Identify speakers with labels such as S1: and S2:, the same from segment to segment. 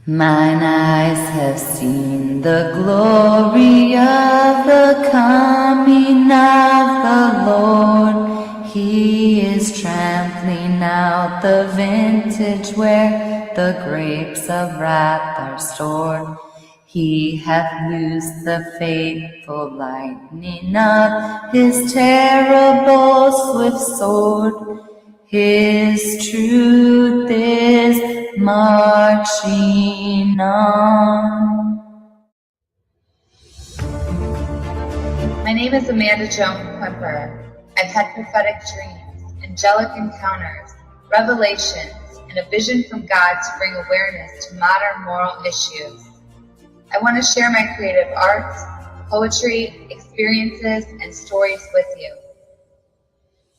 S1: Mine eyes have seen the glory of the coming of the Lord. He is trampling out the vintage where the grapes of wrath are stored. He hath loosed the fateful lightning of his terrible swift sword. His truth is marching on.
S2: My name is Amanda Joan Quimper. I've had prophetic dreams, angelic encounters, revelations, and a vision from God to bring awareness to modern moral issues. I want to share my creative arts, poetry, experiences, and stories with you.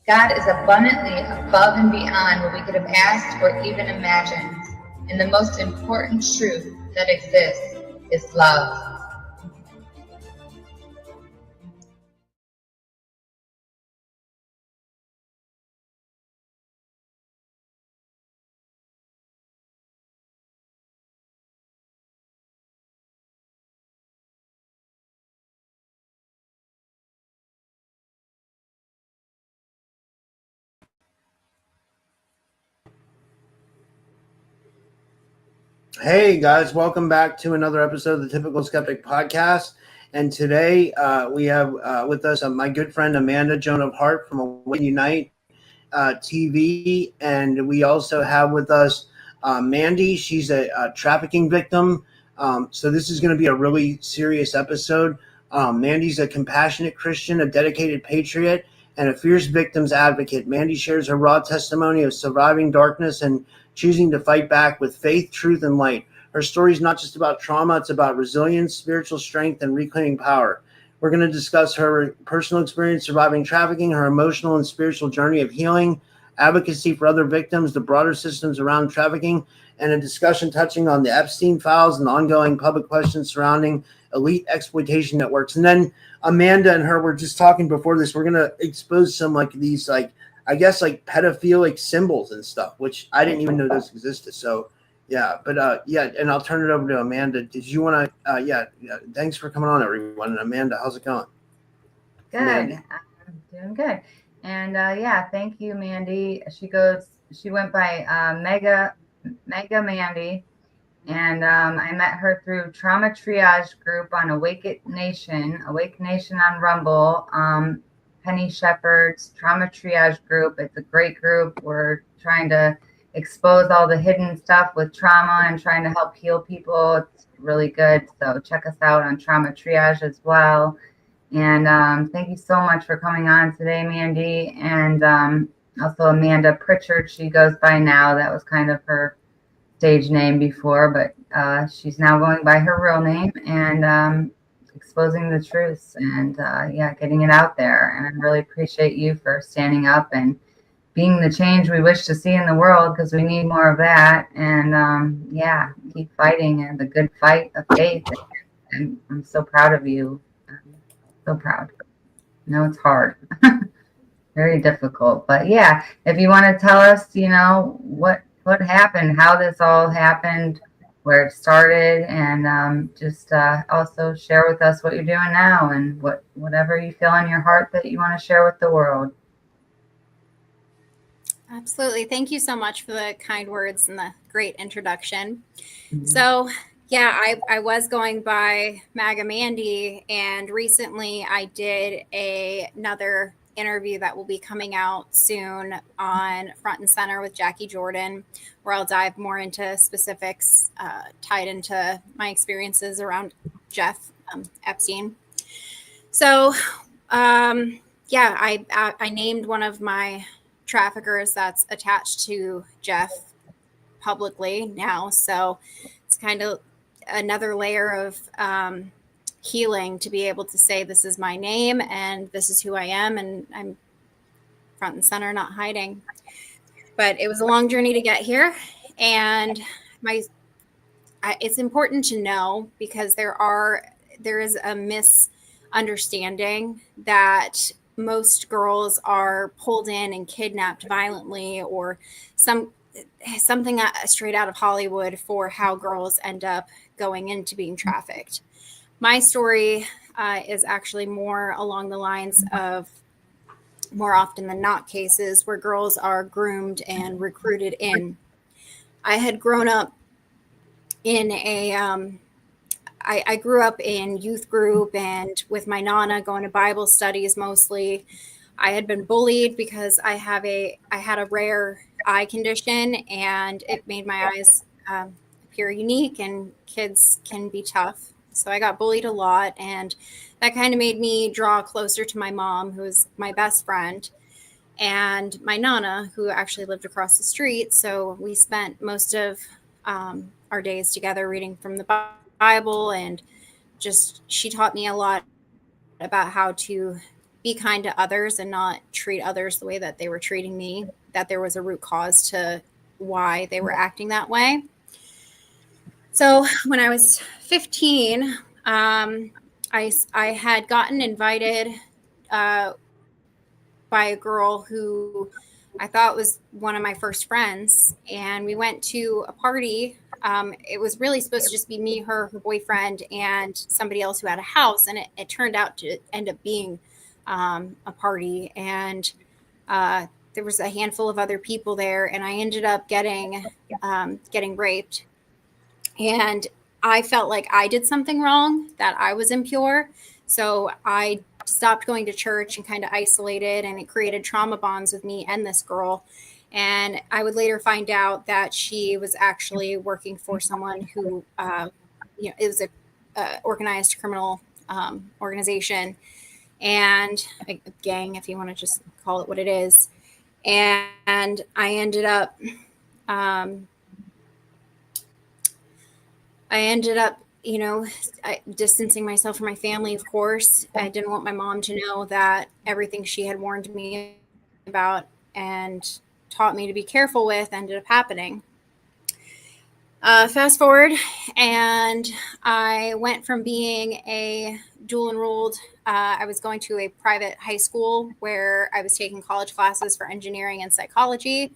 S2: God is abundantly above and beyond what we could have asked or even imagined. And the most important truth that exists is love.
S3: Hey guys, welcome back to another episode of the Typical Skeptic Podcast. And today we have with us my good friend Amanda, Joan of Heart from Awaken Unite TV. And we also have with us Mandy. She's a trafficking victim. So this is going to be a really serious episode. Mandy's a compassionate Christian, a dedicated patriot, and a fierce victims advocate. Mandy shares her raw testimony of surviving darkness and choosing to fight back with faith, truth, and light. Her story is not just about trauma, it's about resilience, spiritual strength, and reclaiming power. We're going to discuss her personal experience surviving trafficking, her emotional and spiritual journey of healing, advocacy for other victims, the broader systems around trafficking, and a discussion touching on the Epstein files and ongoing public questions surrounding elite exploitation networks. And then Amanda and her were just talking before this. We're going to expose some these pedophilic symbols and stuff, which I didn't even know those existed. So, yeah, but and I'll turn it over to Amanda. Did you want to, thanks for coming on, everyone. And Amanda, how's it going?
S4: Good.
S3: Mandy.
S4: I'm doing good. And thank you, Mandy. She went by Maga Mandy. And I met her through Trauma Triage Group on Awake Nation on Rumble. Penny Shepherd's Trauma Triage Group. It's a great group. We're trying to expose all the hidden stuff with trauma and trying to help heal people. It's really good. So check us out on Trauma Triage as well. And thank you so much for coming on today, Mandy. And also Amanda Pritchard, she goes by now. That was kind of her stage name before, but she's now going by her real name and exposing the truths and getting it out there. And I really appreciate you for standing up and being the change we wish to see in the world, because we need more of that. And keep fighting and the good fight of faith. And I'm so proud of you. I'm so proud. I know it's hard. Very difficult. But yeah, if you want to tell us, what happened, how this all happened, where it started, and just also share with us what you're doing now and whatever you feel in your heart that you want to share with the world.
S5: Absolutely. Thank you so much for the kind words and the great introduction. Mm-hmm. So, I was going by Maga Mandy, and recently I did another interview that will be coming out soon on Front and Center with Jackie Jordan, where I'll dive more into specifics tied into my experiences around Jeff Epstein. So, I named one of my traffickers that's attached to Jeff publicly now. So it's kind of another layer of healing to be able to say, this is my name and this is who I am, and I'm front and center, not hiding. But it was a long journey to get here, and it's important to know, because there is a misunderstanding that most girls are pulled in and kidnapped violently, or some something straight out of Hollywood for how girls end up going into being trafficked. My story is actually more along the lines of more often than not cases where girls are groomed and recruited in. I had grown up in I grew up in youth group and with my nana going to Bible studies mostly. I had been bullied because I had a rare eye condition, and it made my eyes appear unique, and kids can be tough. So I got bullied a lot, and that kind of made me draw closer to my mom, who was my best friend, and my nana, who actually lived across the street. So we spent most of our days together reading from the Bible, and just she taught me a lot about how to be kind to others and not treat others the way that they were treating me, that there was a root cause to why they were acting that way. So when I was 15, I had gotten invited by a girl who I thought was one of my first friends, and we went to a party. It was really supposed to just be me, her boyfriend, and somebody else who had a house, and it turned out to end up being a party, and there was a handful of other people there, and I ended up getting raped, and I felt like I did something wrong, that I was impure, so I stopped going to church and kind of isolated, and it created trauma bonds with me and this girl. And I would later find out that she was actually working for someone who, it was a organized criminal organization, and a gang, if you want to just call it what it is. And I ended up distancing myself from my family, of course. I didn't want my mom to know that everything she had warned me about and taught me to be careful with ended up happening. Fast forward, and I went from being a dual enrolled, I was going to a private high school where I was taking college classes for engineering and psychology,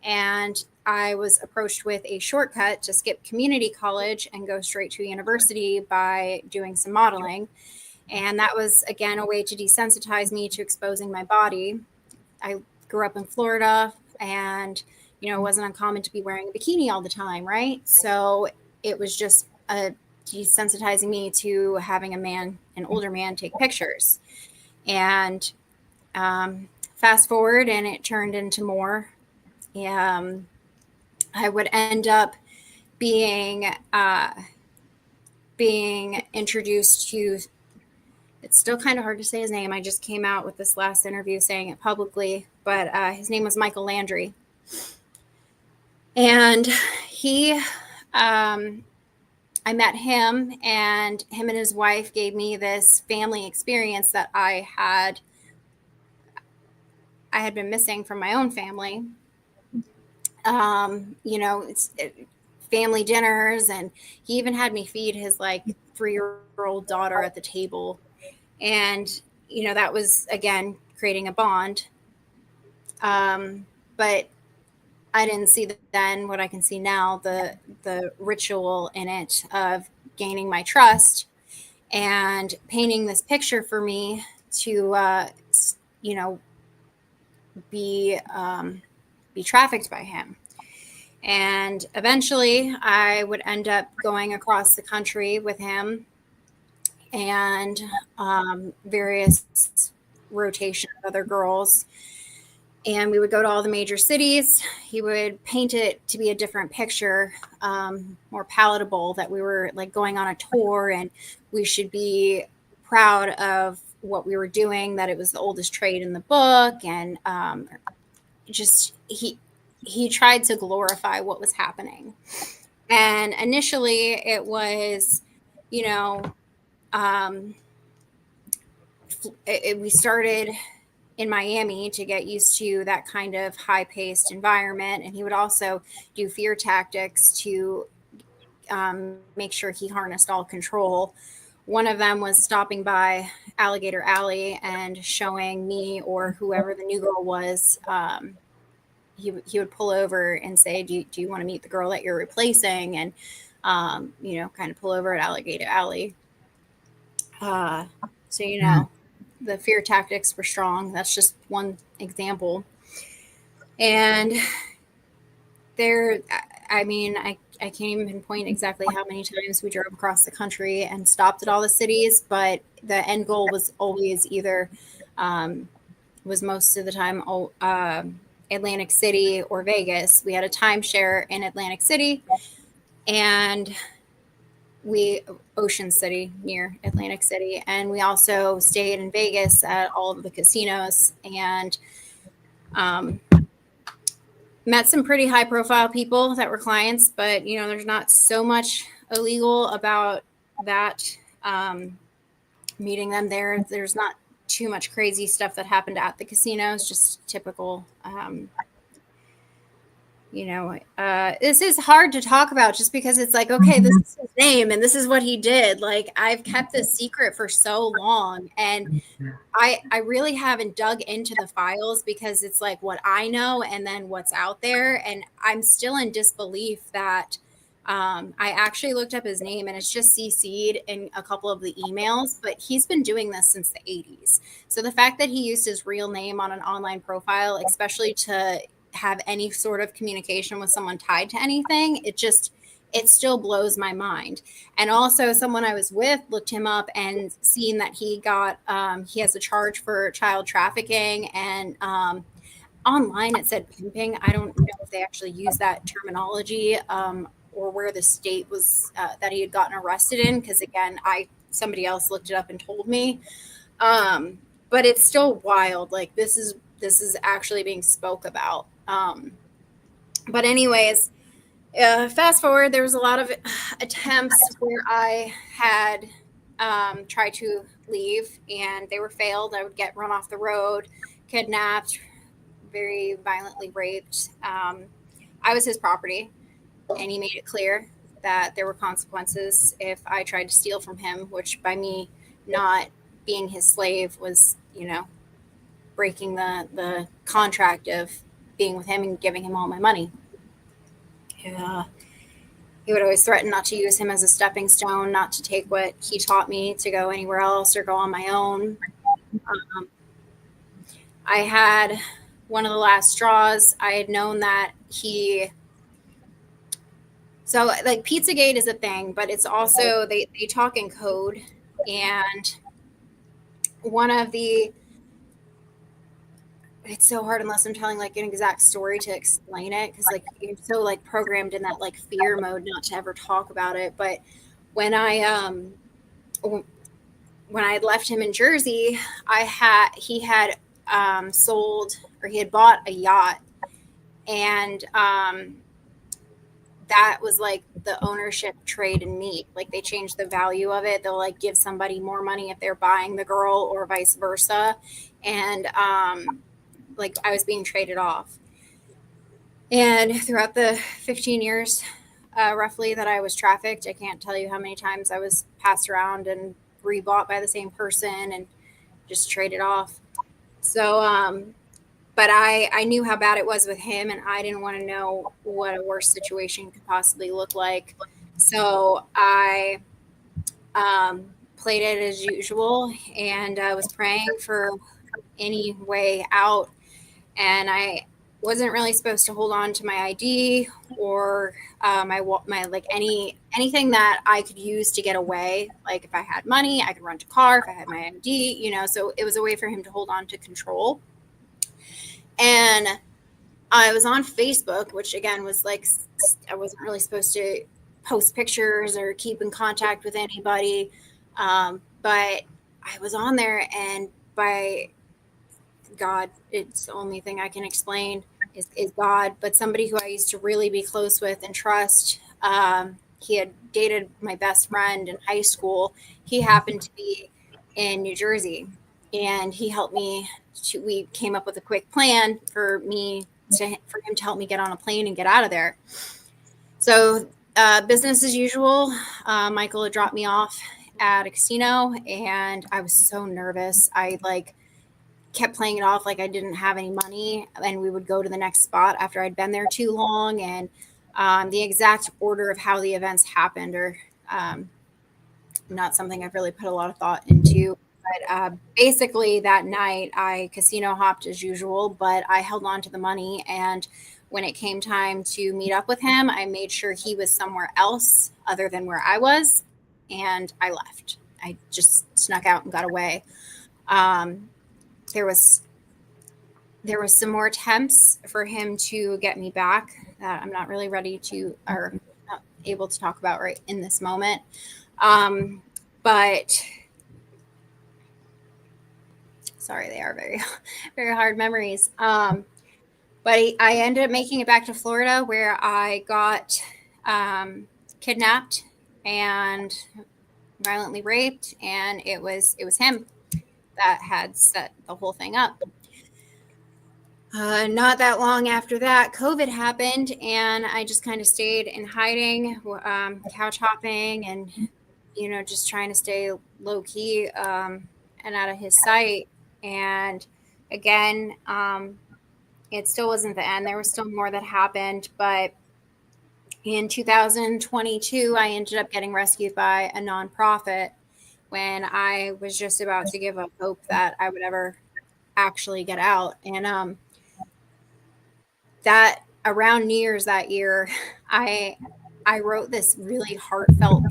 S5: and I was approached with a shortcut to skip community college and go straight to university by doing some modeling. And that was, again, a way to desensitize me to exposing my body. I grew up in Florida, and it wasn't uncommon to be wearing a bikini all the time, right? So it was just desensitizing me to having an older man take pictures. And fast forward, and it turned into more. I would end up being introduced to, it's still kind of hard to say his name. I just came out with this last interview saying it publicly, but his name was Michael Landry. And I met him, and him and his wife gave me this family experience that I had been missing from my own family. It's family dinners, and he even had me feed his 3-year-old daughter at the table. And, that was, again, creating a bond. But I didn't see then what I can see now, the ritual in it of gaining my trust and painting this picture for me to, be trafficked by him. And eventually I would end up going across the country with him, and various rotation of other girls. And we would go to all the major cities. He would paint it to be a different picture, more palatable, that we were going on a tour and we should be proud of what we were doing, that it was the oldest trade in the book. And he tried to glorify what was happening. And initially it was, we started in Miami to get used to that kind of high-paced environment. And he would also do fear tactics to make sure he harnessed all control. One of them was stopping by Alligator Alley and showing me, or whoever the new girl was, he would pull over and say, do you want to meet the girl that you're replacing? And, kind of pull over at Alligator Alley. So, the fear tactics were strong. That's just one example. And I can't even pinpoint exactly how many times we drove across the country and stopped at all the cities, but the end goal was always either, was most of the time, Atlantic City or Vegas. We had a timeshare in Atlantic City, and Ocean City near Atlantic City. And we also stayed in Vegas at all of the casinos, and met some pretty high profile people that were clients, but there's not so much illegal about that. Meeting them there, there's not too much crazy stuff that happened at the casinos, just typical. This is hard to talk about just because it's like, okay, this is his name and this is what he did. Like, I've kept this secret for so long, and I really haven't dug into the files because it's like what I know and then what's out there. And I'm still in disbelief that I actually looked up his name, and it's just CC'd in a couple of the emails, but he's been doing this since the 80s. So the fact that he used his real name on an online profile, especially to have any sort of communication with someone tied to anything, it still blows my mind. And also, someone I was with looked him up and seen that he has a charge for child trafficking, and online it said pimping. I don't know if they actually use that terminology, or where the state was that he had gotten arrested in, because again, somebody else looked it up and told me. But it's still wild. Like, this is actually being spoke about. But anyways, fast forward, there was a lot of attempts where I had tried to leave, and they were failed. I would get run off the road, kidnapped, very violently raped. I was his property, and he made it clear that there were consequences if I tried to steal from him, which by me not being his slave was, breaking the contract of being with him and giving him all my money. He would always threaten not to use him as a stepping stone, not to take what he taught me to go anywhere else or go on my own. I had one of the last straws. I had known that so like Pizzagate is a thing, but it's also, they talk in code. And it's so hard unless I'm telling like an exact story to explain it, because like you're so like programmed in that like fear mode not to ever talk about it. But when I had left him in Jersey, he had bought a yacht, and that was like the ownership trade and meet. Like, they changed the value of it. They'll like give somebody more money if they're buying the girl, or vice versa. And like, I was being traded off. And throughout the 15 years roughly that I was trafficked, I can't tell you how many times I was passed around and rebought by the same person and just traded off. So but I knew how bad it was with him, and I didn't want to know what a worse situation could possibly look like. So I played it as usual, and I was praying for any way out. And I wasn't really supposed to hold on to my ID or my like anything that I could use to get away. Like, if I had money, I could rent a car. If I had my ID, so it was a way for him to hold on to control. And I was on Facebook, which again was like, I wasn't really supposed to post pictures or keep in contact with anybody. But I was on there, and by God, it's the only thing I can explain is God, but somebody who I used to really be close with and trust. He had dated my best friend in high school. He happened to be in New Jersey, and he helped me. We came up with a quick plan for him to help me get on a plane and get out of there. So business as usual. Michael had dropped me off at a casino, and I was so nervous. I kept playing it off like I didn't have any money, and we would go to the next spot after I'd been there too long. And the exact order of how the events happened are not something I've really put a lot of thought into. But basically that night I casino hopped as usual, but I held on to the money. And when it came time to meet up with him, I made sure he was somewhere else other than where I was. And I left. I just snuck out and got away. There was some more attempts for him to get me back that I'm not really ready to, or not able to talk about right in this moment. But sorry, they are very, very hard memories. But I ended up making it back to Florida, where I got kidnapped and violently raped, and it was him that had set the whole thing up. Not that long after that, COVID happened, and I just kind of stayed in hiding, couch hopping, and just trying to stay low key and out of his sight. And again, it still wasn't the end. There was still more that happened, but in 2022, I ended up getting rescued by a nonprofit when I was just about to give up hope that I would ever actually get out. And that around New Year's that year, I wrote this really heartfelt,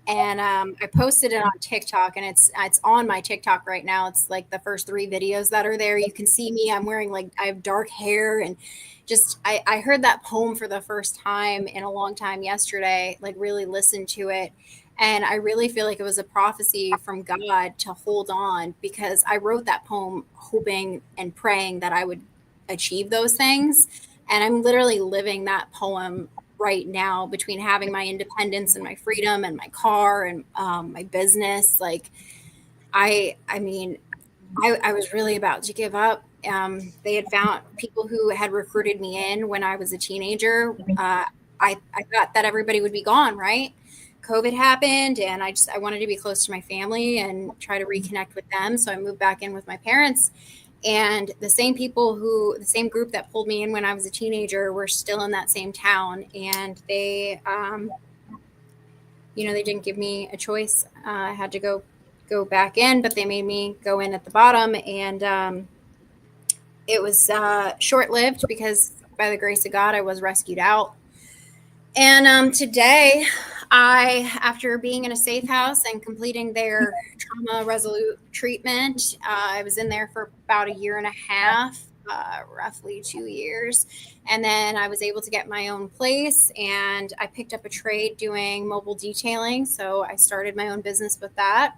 S5: and I posted it on TikTok, and it's on my TikTok right now. It's like the first 3 videos that are there. You can see me. I'm wearing, like, I have dark hair, and just I heard that poem for the first time in a long time yesterday, like really listened to it. And I really feel like it was a prophecy from God to hold on, because I wrote that poem hoping and praying that I would achieve those things. And I'm literally living that poem right now, between having my independence and my freedom and my car and my business. Like, I was really about to give up. They had found people who had recruited me in when I was a teenager. I thought that everybody would be gone, right? COVID happened, and I wanted to be close to my family and try to reconnect with them. So I moved back in with my parents, and the same group that pulled me in when I was a teenager were still in that same town. And they, they didn't give me a choice. I had to go back in, but they made me go in at the bottom. And it was short-lived, because by the grace of God, I was rescued out. And today, after being in a safe house and completing their trauma resolute treatment, I was in there for about 1.5 years, roughly 2 years. And then I was able to get my own place, and I picked up a trade doing mobile detailing. So I started my own business with that.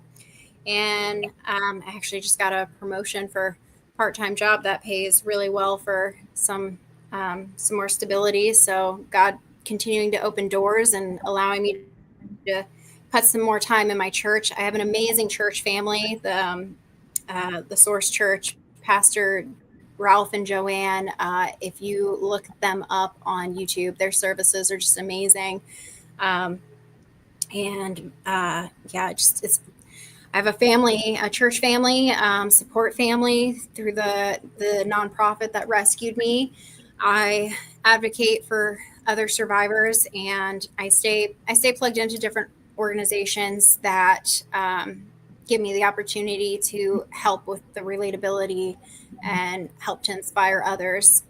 S5: And I actually just got a promotion for a part-time job that pays really well for some more stability. So God continuing to open doors and allowing me to put some more time in my church. I have an amazing church family, the Source Church, Pastor Ralph and Joanne. If you look them up on YouTube, their services are just amazing. I have a family, a church family, support family through the nonprofit that rescued me. I advocate for other survivors, and I stay plugged into different organizations that give me the opportunity to help with the relatability and help to inspire others.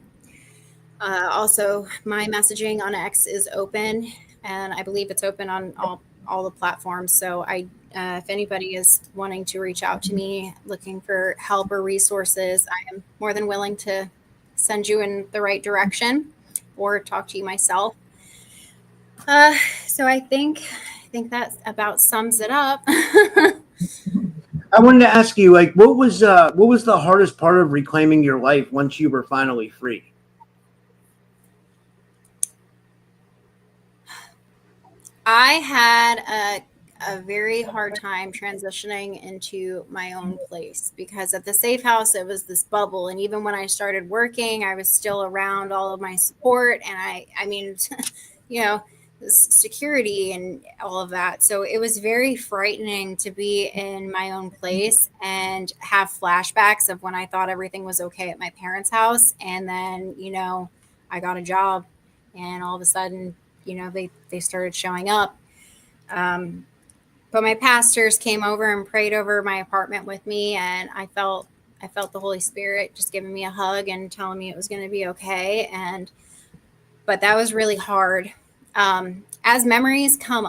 S5: Also, my messaging on X is open, and I believe it's open on all the platforms. So if anybody is wanting to reach out to me, looking for help or resources, I am more than willing to send you in the right direction or talk to you myself. So I think that about sums it up.
S3: I wanted to ask you, like, what was the hardest part of reclaiming your life once you were finally free?
S5: I had a very hard time transitioning into my own place, because at the safe house, it was this bubble. And even when I started working, I was still around all of my support. And I mean, security and all of that. So it was very frightening to be in my own place and have flashbacks of when I thought everything was okay at my parents' house. And then, I got a job and all of a sudden, they started showing up. But my pastors came over and prayed over my apartment with me, and I felt the Holy Spirit just giving me a hug and telling me it was going to be okay. But that was really hard. As memories come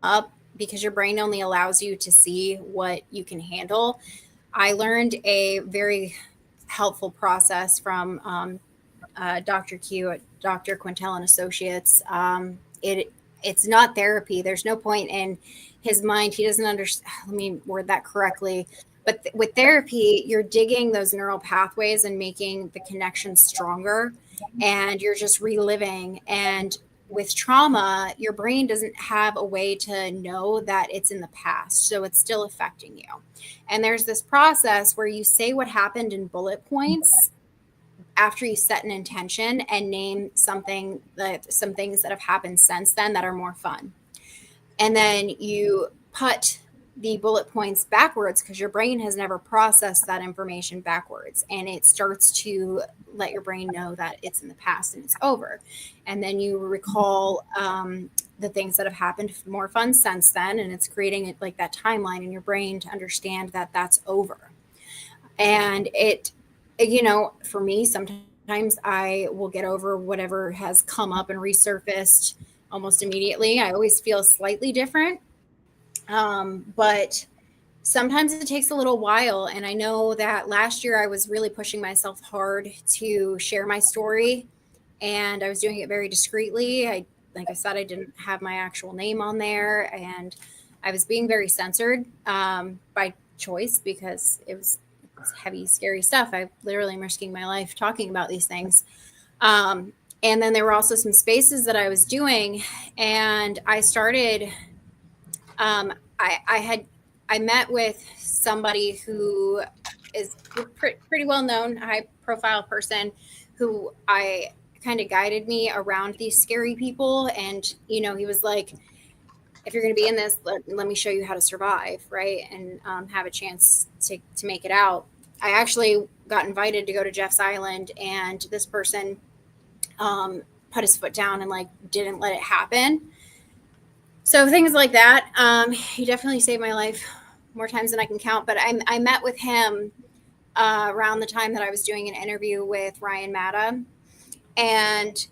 S5: up, because your brain only allows you to see what you can handle, I learned a very helpful process from Dr. Q at Dr. Quintel and Associates. It's not therapy. There's no point in his mind. He doesn't understand. Let me word that correctly. But with therapy, you're digging those neural pathways and making the connections stronger, and you're just reliving. And with trauma, your brain doesn't have a way to know that it's in the past. So it's still affecting you. And there's this process where you say what happened in bullet points after you set an intention and name some things that have happened since then that are more fun. And then you put the bullet points backwards because your brain has never processed that information backwards, and it starts to let your brain know that it's in the past and it's over. And then you recall the things that have happened more fun since then, and it's creating it like that timeline in your brain to understand that that's over. And it, for me, sometimes I will get over whatever has come up and resurfaced almost immediately. I always feel slightly different. But sometimes it takes a little while. And I know that last year I was really pushing myself hard to share my story, and I was doing it very discreetly. Like I said, I didn't have my actual name on there, and I was being very censored, by choice, because it's heavy, scary stuff. I literally am risking my life talking about these things. And then there were also some spaces that I was doing, and I started, I met with somebody who is pretty well known, high profile person, who I kind of guided me around these scary people. And, he was like, if you're going to be in this, let me show you how to survive. Right. And have a chance to make it out. I actually got invited to go to Jeff's Island, and this person put his foot down and didn't let it happen. So things like that. He definitely saved my life more times than I can count. But I met with him around the time that I was doing an interview with Ryan Matta. And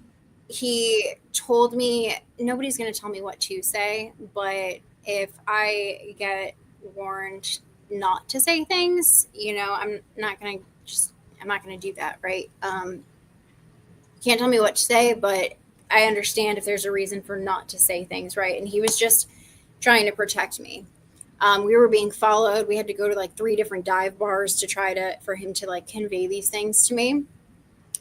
S5: he told me, nobody's going to tell me what to say, but if I get warned not to say things, I'm not going to do that. Right. Can't tell me what to say, but I understand if there's a reason for not to say things. Right. And he was just trying to protect me. We were being followed. We had to go to 3 different dive bars to for him to convey these things to me.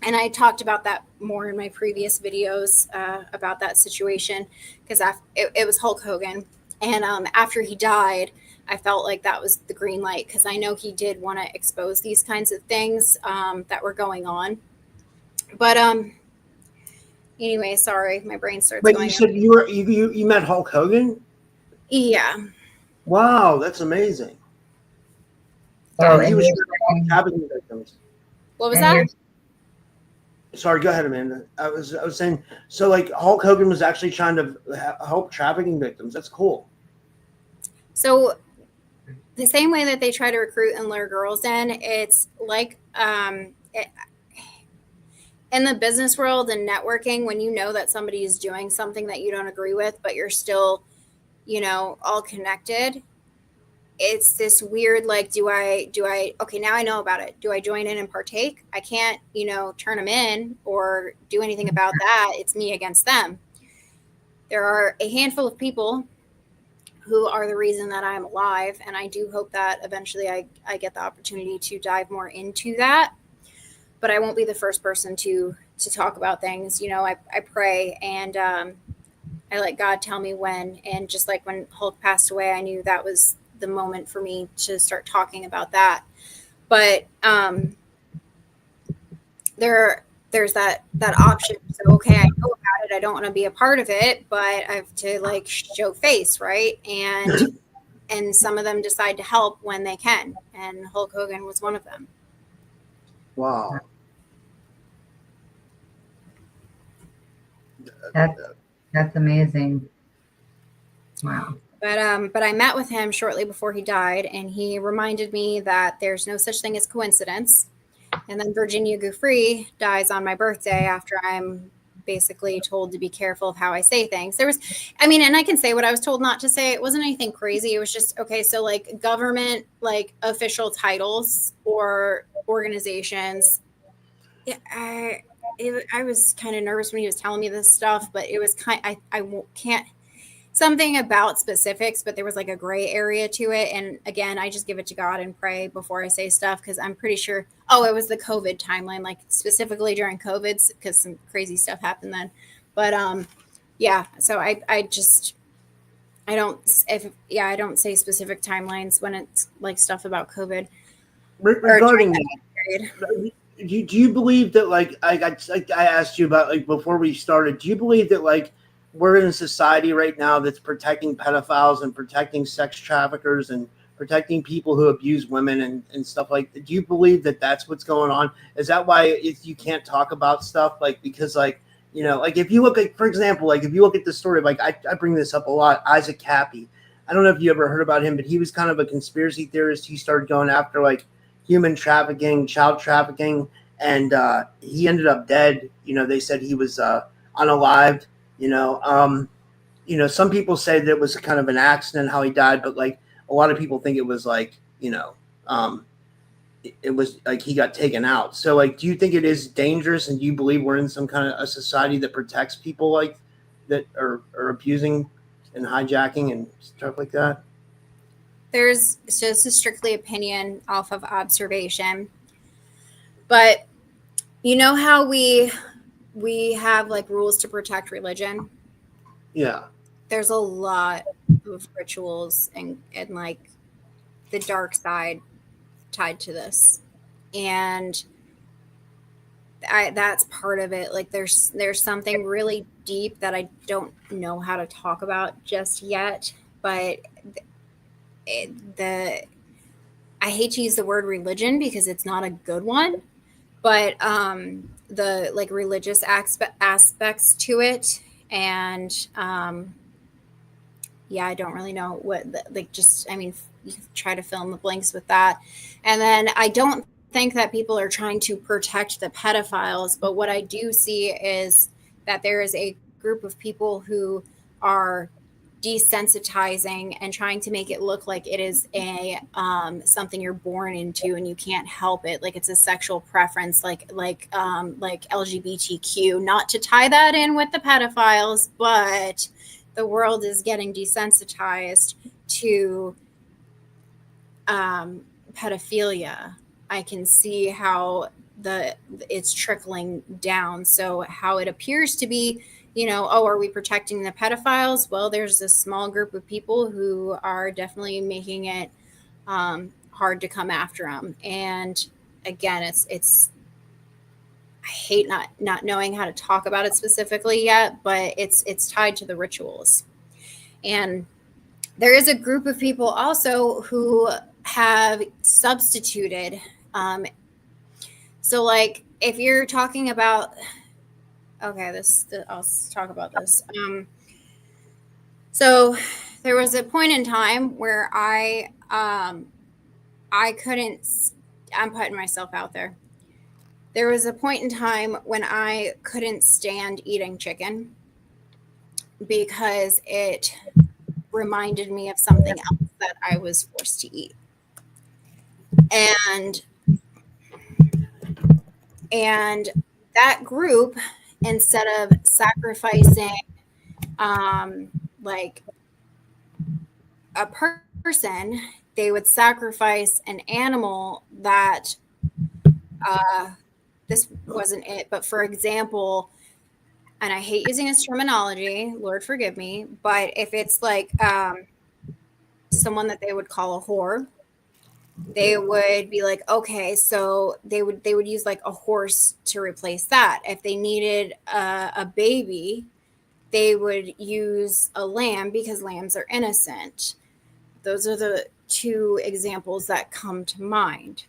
S5: And I talked about that more in my previous videos about that situation, because it was Hulk Hogan. And after he died, I felt like that was the green light, because I know he did want to expose these kinds of things that were going on. But anyway, sorry, my brain starts going.
S3: But you said you met Hulk Hogan?
S5: Yeah.
S3: Wow, that's amazing.
S1: Oh,
S3: He was trafficking victims.
S5: What was that?
S3: Sorry, go ahead, Amanda. I was saying, so Hulk Hogan was actually trying to help trafficking victims. That's cool.
S5: So the same way that they try to recruit and lure girls in, it's in the business world and networking, when you know that somebody is doing something that you don't agree with, but you're still, all connected. It's this weird, do I, okay, now I know about it. Do I join in and partake? I can't, turn them in or do anything about that. It's me against them. There are a handful of people who are the reason that I'm alive. And I do hope that eventually I get the opportunity to dive more into that. But I won't be the first person to talk about things. I pray, and I let God tell me when. And just like when Hulk passed away, I knew that was the moment for me to start talking about that. But there's that option. So, okay, I know about I don't want to be a part of it, but I have to like show face, right? And some of them decide to help when they can, and Hulk Hogan was one of them.
S3: Wow.
S4: That's amazing. Wow.
S5: But I met with him shortly before he died, and he reminded me that there's no such thing as coincidence. And then Virginia Giuffre dies on my birthday after I'm basically told to be careful of how I say things. And I can say what I was told not to say. It wasn't anything crazy. It was just, okay, so like government, like official titles or organizations. Yeah, I was kind of nervous when he was telling me this stuff, but it was can't something about specifics, but there was like a gray area to it. And again, I just give it to God and pray before I say stuff, because I'm pretty sure, it was the COVID timeline, like specifically during COVID, because some crazy stuff happened then. But yeah, so I don't say specific timelines when it's like stuff about COVID.
S3: Regarding that, do you believe that, like I asked you about, like, before we started, do you believe that, like, we're in a society right now that's protecting pedophiles and protecting sex traffickers and protecting people who abuse women and stuff like that? Do you believe that that's what's going on? Is that why you can't talk about stuff? Like, because, like, you know, like if you look at, for example, like if you look at the story, like I bring this up a lot, Isaac Cappy. I don't know if you ever heard about him, but he was kind of a conspiracy theorist. He started going after like human trafficking, child trafficking, and he ended up dead. You know, they said he was unalived. Some people say that it was kind of an accident how he died, but like a lot of people think it was like, it was like he got taken out. So like, do you think it is dangerous, and do you believe we're in some kind of a society that protects people like that are abusing and hijacking and stuff like that?
S5: There's just a strictly opinion off of observation, but you know how we have like rules to protect religion.
S3: Yeah.
S5: There's a lot of rituals and like the dark side tied to this. And that's part of it. Like there's something really deep that I don't know how to talk about just yet, but I hate to use the word religion because it's not a good one, but the like religious aspects to it, and I don't really know what you try to fill in the blanks with that. And then I don't think that people are trying to protect the pedophiles, but what I do see is that there is a group of people who are desensitizing and trying to make it look like it is a something you're born into and you can't help it, like it's a sexual preference, like LGBTQ. Not to tie that in with the pedophiles, but the world is getting desensitized to pedophilia. I can see how it's trickling down. So how it appears to be, are we protecting the pedophiles? Well, there's a small group of people who are definitely making it hard to come after them. And again, it's I hate not knowing how to talk about it specifically yet, but it's tied to the rituals. And there is a group of people also who have substituted. So like if you're talking about, okay, I'll talk about this. So there was a point in time where I couldn't, I'm putting myself out there. There was a point in time when I couldn't stand eating chicken because it reminded me of something else that I was forced to eat. And that group, instead of sacrificing like a person, they would sacrifice an animal that this wasn't it, but for example, and I hate using this terminology, Lord forgive me, but if it's like someone that they would call a whore, they would be like, okay, so they would use like a horse to replace that. If they needed a baby, they would use a lamb because lambs are innocent. Those are the two examples that come to mind.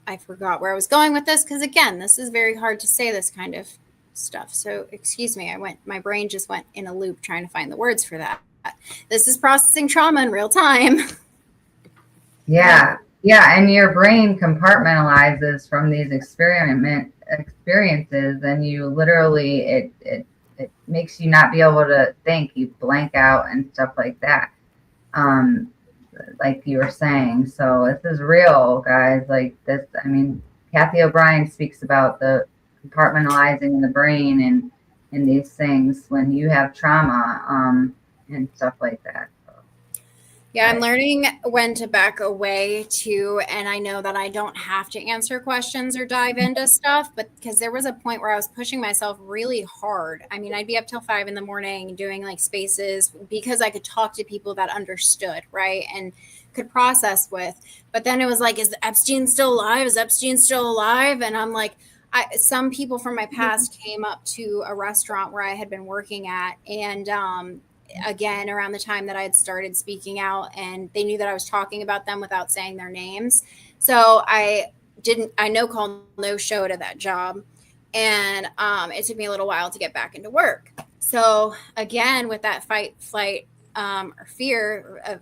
S5: I forgot where I was going with this because, again, this is very hard to say this kind of stuff. So excuse me, my brain just went in a loop trying to find the words for that. This is processing trauma in real time.
S4: Yeah. And your brain compartmentalizes from these experiences, and you literally, it makes you not be able to think. You blank out and stuff like that. Like you were saying. So this is real, guys. Like this, I mean, Kathy O'Brien speaks about the compartmentalizing the brain and these things when you have trauma, and stuff like that.
S5: Yeah, I'm learning when to back away too. And I know that I don't have to answer questions or dive into stuff, but because there was a point where I was pushing myself really hard. I mean, I'd be up till 5 a.m. doing like spaces because I could talk to people that understood, right? And could process with. But then it was like, is Epstein still alive? Is Epstein still alive? And I'm like, some people from my past came up to a restaurant where I had been working at, and again, around the time that I had started speaking out, and they knew that I was talking about them without saying their names. So I no call, no show to that job. And it took me a little while to get back into work. So again, with that fight, flight, or fear,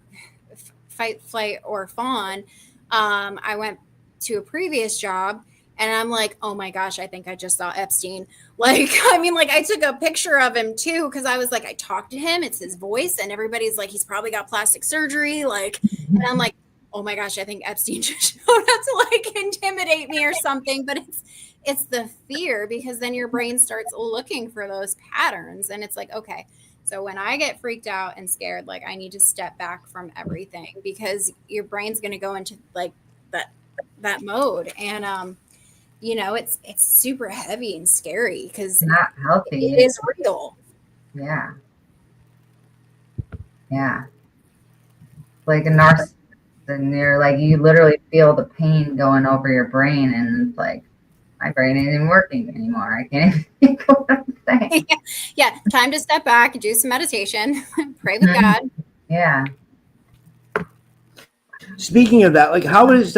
S5: fight, flight, or fawn, I went to a previous job. And I'm like, oh my gosh, I think I just saw Epstein. Like, I mean, like I took a picture of him too, because I was like, I talked to him, it's his voice, and everybody's like, he's probably got plastic surgery. Like, and I'm like, oh my gosh, I think Epstein just showed up to like intimidate me or something. But it's the fear, because then your brain starts looking for those patterns. And it's like, okay, so when I get freaked out and scared, like I need to step back from everything, because your brain's going to go into like that mode. And, you know, it's super heavy and scary because
S4: not healthy.
S5: It is real.
S4: Yeah. Like a narcissist, and you're like, you literally feel the pain going over your brain, and it's like, my brain isn't even working anymore. I can't even think of what I'm saying.
S5: Yeah. Time to step back, do some meditation, pray with God.
S4: Yeah.
S3: Speaking of that, like how was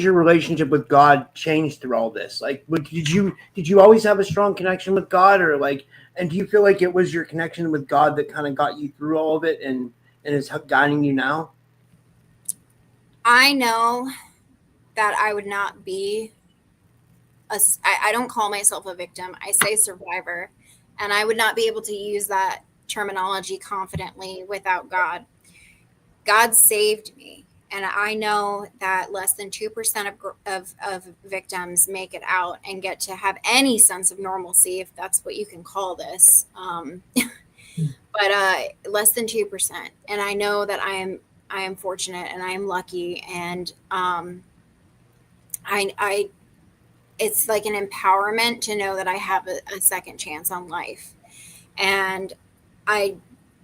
S3: your relationship with God changed through all this? Like, did you always have a strong connection with God, or like, and do you feel like it was your connection with God that kind of got you through all of it and is guiding you now?
S5: I know that I would not be I don't call myself a victim. I say survivor, and I would not be able to use that terminology confidently without God. God saved me. And I know that less than 2% of victims make it out and get to have any sense of normalcy, if that's what you can call this. But less than 2%. And I know that I am fortunate and I am lucky. And I it's like an empowerment to know that I have a second chance on life. And I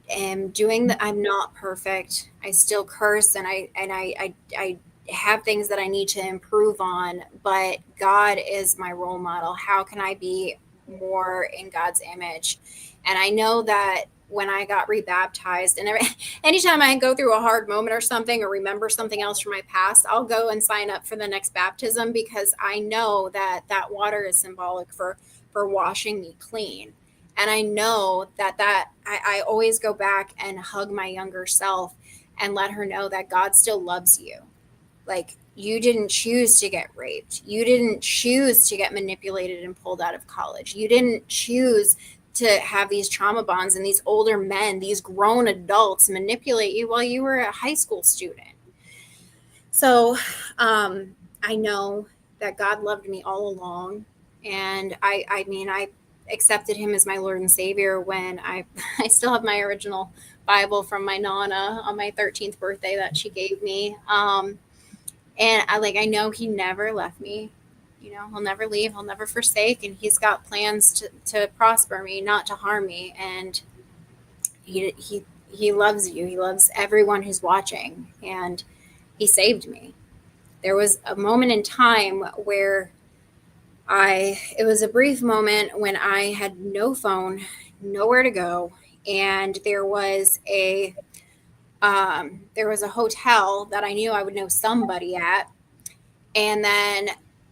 S5: am I'm not perfect. I still curse, and I have things that I need to improve on, but God is my role model. How can I be more in God's image? And I know that when I got rebaptized, and anytime I go through a hard moment or something, or remember something else from my past, I'll go and sign up for the next baptism, because I know that water is symbolic for washing me clean. And I know that I always go back and hug my younger self and let her know that God still loves you. Like, you didn't choose to get raped. You didn't choose to get manipulated and pulled out of college. You didn't choose to have these trauma bonds and these older men, these grown adults manipulate you while you were a high school student. So I know that God loved me all along. And I mean, I accepted him as my Lord and Savior when I still have my original Bible from my Nana on my 13th birthday that she gave me. And I know he never left me. You know, he'll never leave, he'll never forsake, and he's got plans to prosper me, not to harm me. And he loves you. He loves everyone who's watching, and he saved me. There was a moment in time where it was a brief moment when I had no phone, nowhere to go. And there was a hotel that I knew I would know somebody at. And then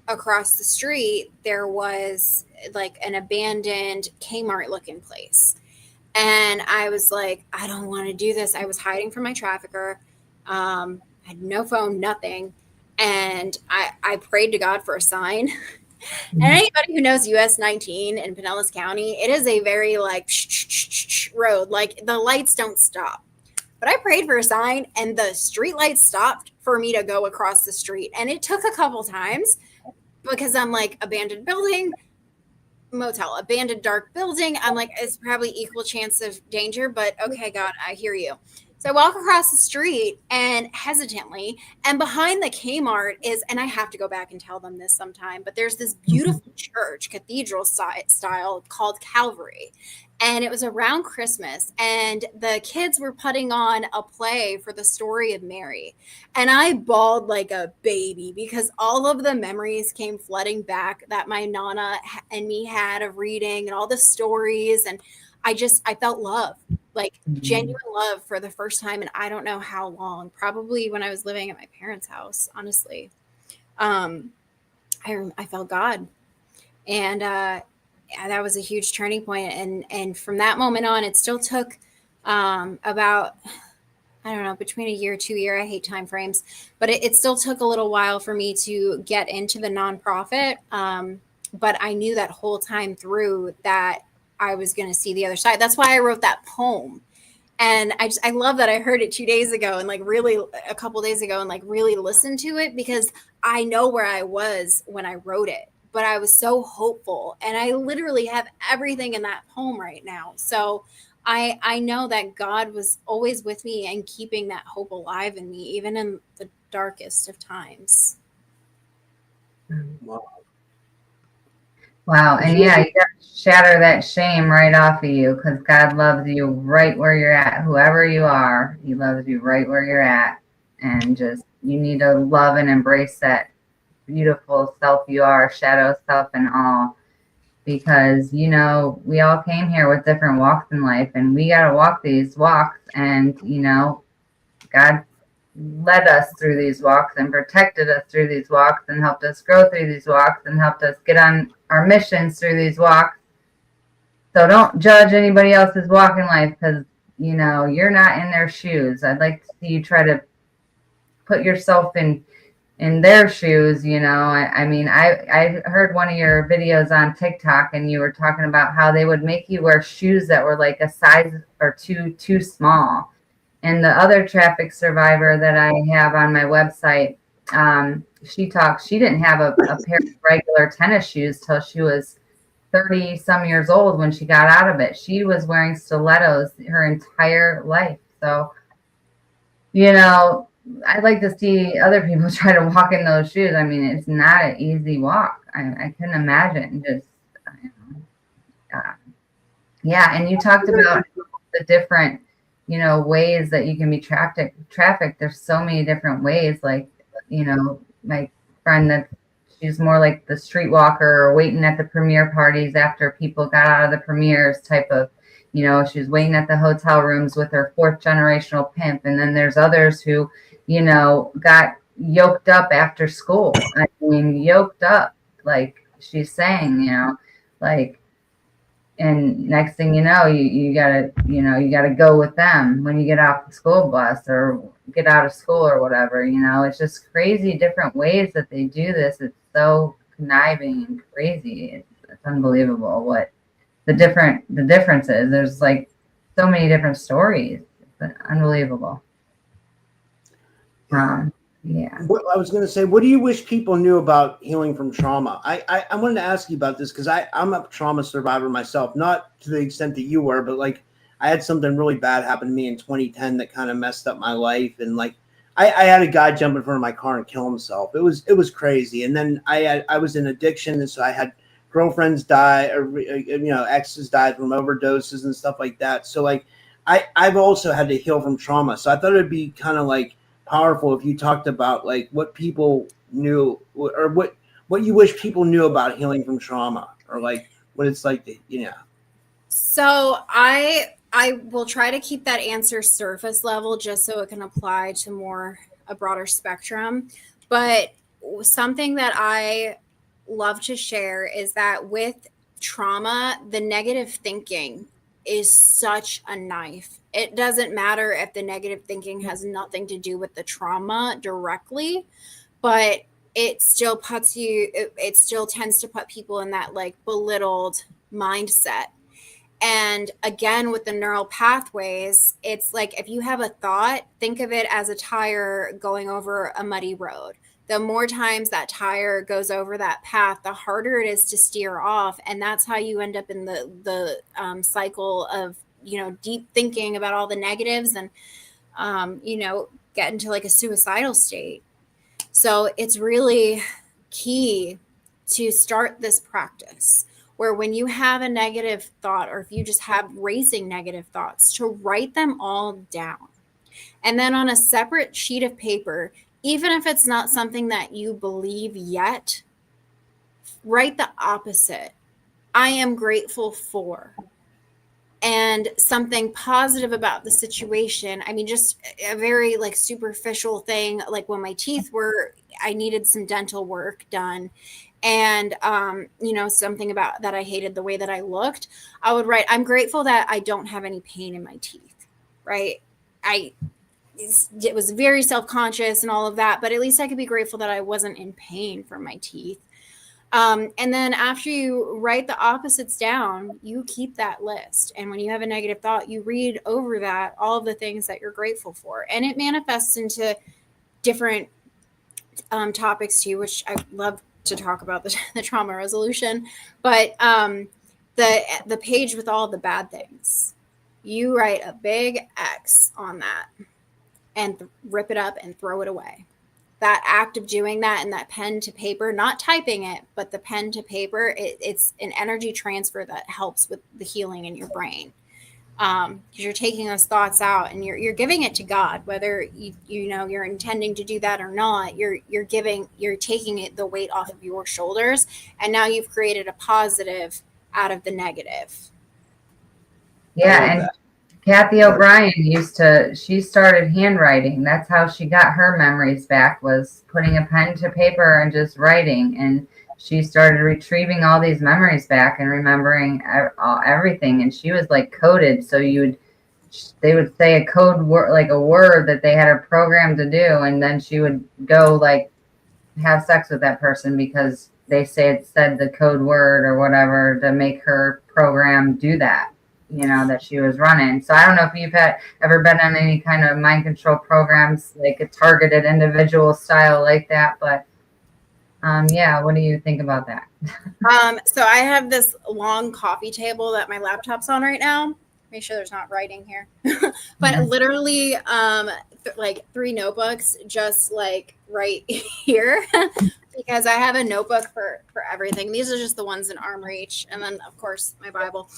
S5: across the street, there was like an abandoned Kmart looking place. And I was like, I don't want to do this. I was hiding from my trafficker. I had no phone, nothing. And I prayed to God for a sign. And anybody who knows US 19 in Pinellas County, it is a very like road. Like the lights don't stop. But I prayed for a sign and the street lights stopped for me to go across the street. And it took a couple times because I'm like, abandoned building, motel, abandoned dark building. I'm like, it's probably equal chance of danger, but okay, God, I hear you. So I walk across the street and hesitantly, and behind the Kmart is, and I have to go back and tell them this sometime, but there's this beautiful church, cathedral style called Calvary. And it was around Christmas, and the kids were putting on a play for the story of Mary. And I bawled like a baby because all of the memories came flooding back that my Nana and me had of reading and all the stories. And I felt love, like genuine love for the first time. And I don't know how long, probably when I was living at my parents' house, honestly. I felt God. And, yeah, that was a huge turning point. And from that moment on, it still took about, I don't know, between a year, 2 year. I hate time frames, but it still took a little while for me to get into the nonprofit. But I knew that whole time through that I was going to see the other side. That's why I wrote that poem. And I love that I heard it 2 days ago and like really a couple days ago and like really listened to it because I know where I was when I wrote it. But I was so hopeful, and I literally have everything in that poem right now. So I know that God was always with me and keeping that hope alive in me, even in the darkest of times.
S4: Wow. And yeah, you got to shatter that shame right off of you because God loves you right where you're at. Whoever you are, He loves you right where you're at. And just, you need to love and embrace that beautiful self you are, shadow self and all, because we all came here with different walks in life, and we got to walk these walks, and God led us through these walks and protected us through these walks and helped us grow through these walks and helped us get on our missions through these walks. So don't judge anybody else's walk in life because you're not in their shoes. I'd like to see you try to put yourself in their shoes. I heard one of your videos on TikTok and you were talking about how they would make you wear shoes that were like a size or too small. And the other traffic survivor that I have on my website, she didn't have a pair of regular tennis shoes till she was 30 some years old when she got out of it. She was wearing stilettos her entire life. So, I'd like to see other people try to walk in those shoes. I mean, it's not an easy walk. I couldn't imagine yeah. And you talked about the different, ways that you can be trafficked. There's so many different ways. Like, my friend she's more like the streetwalker or waiting at the premiere parties after people got out of the premieres type of, she was waiting at the hotel rooms with her fourth generational pimp. And then there's others who, got yoked up after school. I mean, yoked up, like she's saying, and next thing you know, you gotta go with them when you get off the school bus or get out of school or whatever. It's just crazy different ways that they do this. It's so conniving and crazy. It's unbelievable what the difference is. There's like so many different stories. It's unbelievable. Yeah.
S3: I was going to say, what do you wish people knew about healing from trauma? I wanted to ask you about this because I'm a trauma survivor myself, not to the extent that you were, but like I had something really bad happen to me in 2010 that kind of messed up my life. And like I had a guy jump in front of my car and kill himself. It was crazy. And then I was in addiction. And so I had girlfriends die or, exes died from overdoses and stuff like that. So like I've also had to heal from trauma. So I thought it'd be kind of like powerful if you talked about like what people knew or what you wish people knew about healing from trauma or like what it's like to,
S5: So I will try to keep that answer surface level just so it can apply to a broader spectrum. But something that I love to share is that with trauma, the negative thinking is such a knife. It doesn't matter if the negative thinking has nothing to do with the trauma directly, but it still it still tends to put people in that like belittled mindset. And again, with the neural pathways, it's like if you have a thought, think of it as a tire going over a muddy road. The more times that tire goes over that path, the harder it is to steer off. And that's how you end up in the cycle of, deep thinking about all the negatives and, get into like a suicidal state. So it's really key to start this practice where when you have a negative thought, or if you just have racing negative thoughts, to write them all down. And then on a separate sheet of paper, even if it's not something that you believe yet, write the opposite. I am grateful for. And something positive about the situation. I mean, just a very like superficial thing, like when my teeth I needed some dental work done. And, something about that I hated the way that I looked, I would write, I'm grateful that I don't have any pain in my teeth, right? It was very self-conscious and all of that, but at least I could be grateful that I wasn't in pain from my teeth. And then after you write the opposites down, you keep that list. And when you have a negative thought, you read over that, all of the things that you're grateful for. And it manifests into different topics too, which I love to talk about the trauma resolution, but the page with all the bad things, you write a big X on that and rip it up and throw it away. That act of doing that and that pen to paper, not typing it, but the pen to paper, it's an energy transfer that helps with the healing in your brain. Because you're taking those thoughts out and you're giving it to God, whether you're intending to do that or not. You're taking the weight off of your shoulders, and now you've created a positive out of the negative.
S4: Yeah, and Kathy O'Brien she started handwriting. That's how she got her memories back, was putting a pen to paper and just writing. And she started retrieving all these memories back and remembering everything. And she was like coded. So they would say a code word, like a word that they had a program to do. And then she would go like have sex with that person because they said the code word or whatever to make her program do that, that she was running. So I don't know if you've ever been on any kind of mind control programs, like a targeted individual style like that, but what do you think about that?
S5: So I have this long coffee table that my laptop's on right now. Make sure there's not writing here, but literally like 3 notebooks just like right here because I have a notebook for everything. These are just the ones in arm reach. And then of course my Bible,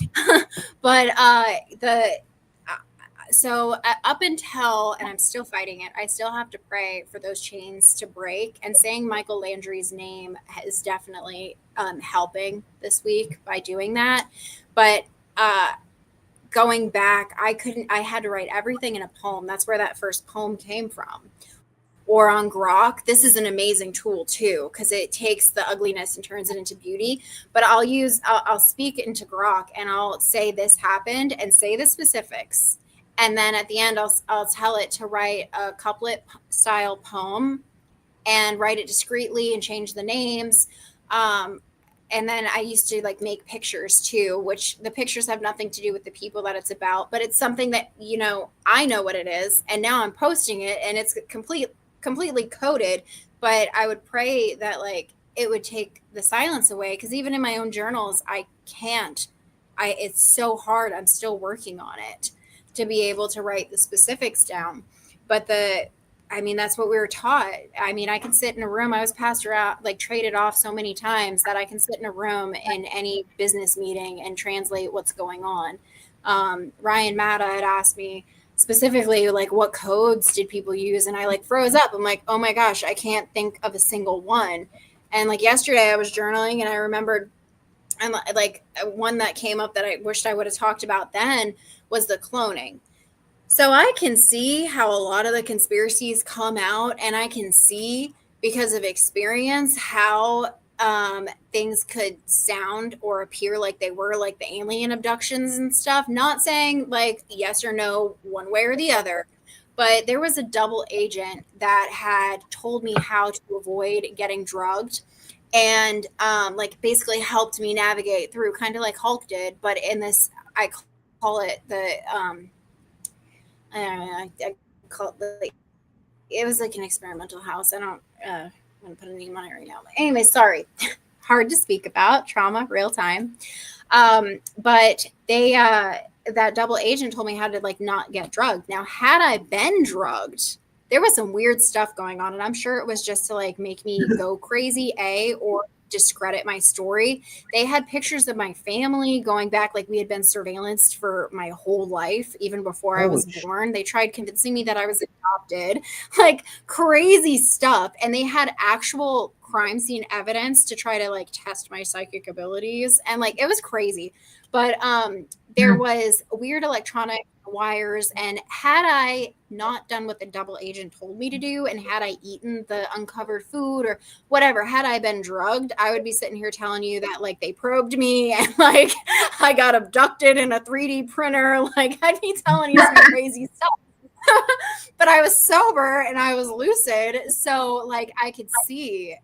S5: but so up until, and I'm still fighting it, I still have to pray for those chains to break. And saying Michael Landry's name is definitely helping this week by doing that. But going back, I had to write everything in a poem. That's where that first poem came from. Or on Grok. This is an amazing tool too, because it takes the ugliness and turns it into beauty. But I'll speak into Grok and I'll say this happened and say the specifics. And then at the end, I'll tell it to write a couplet style poem and write it discreetly and change the names. And then I used to like make pictures too, which the pictures have nothing to do with the people that it's about, but it's something that, I know what it is. And now I'm posting it and it's completely coded, but I would pray that like it would take the silence away. Cause even in my own journals, it's so hard. I'm still working on it to be able to write the specifics down. But that's what we were taught. I mean, I can sit in a room. I was passed around, like traded off so many times that I can sit in a room in any business meeting and translate what's going on. Ryan Matta had asked me specifically, like, what codes did people use? And I like froze up. I'm like, oh my gosh, I can't think of a single one. And like yesterday I was journaling and I remembered And like one that came up that I wished I would have talked about then was the cloning. So I can see how a lot of the conspiracies come out, and I can see because of experience how things could sound or appear like they were, like the alien abductions and stuff. Not saying like yes or no one way or the other, but there was a double agent that had told me how to avoid getting drugged, and like basically helped me navigate through, kind of like Hulk did. But in this, I call it the I call it it was like an experimental house. I don't want to put a name on it right now. But anyway, sorry. Hard to speak about trauma, real time. But they, that double agent told me how to like not get drugged. Now, had I been drugged, there was some weird stuff going on, and I'm sure it was just to like make me go crazy, or discredit my story. They had pictures of my family going back, like we had been surveillanced for my whole life, even before I was born. They tried convincing me that I was adopted, like crazy stuff. And they had actual crime scene evidence to try to like test my psychic abilities. And like, it was crazy. But there was weird electronic wires, and had I not done what the double agent told me to do, and had I eaten the uncovered food or whatever, had I been drugged, I would be sitting here telling you that like they probed me and like I got abducted in a 3D printer. Like I'd be telling you some crazy stuff. But I was sober and I was lucid, so like I could see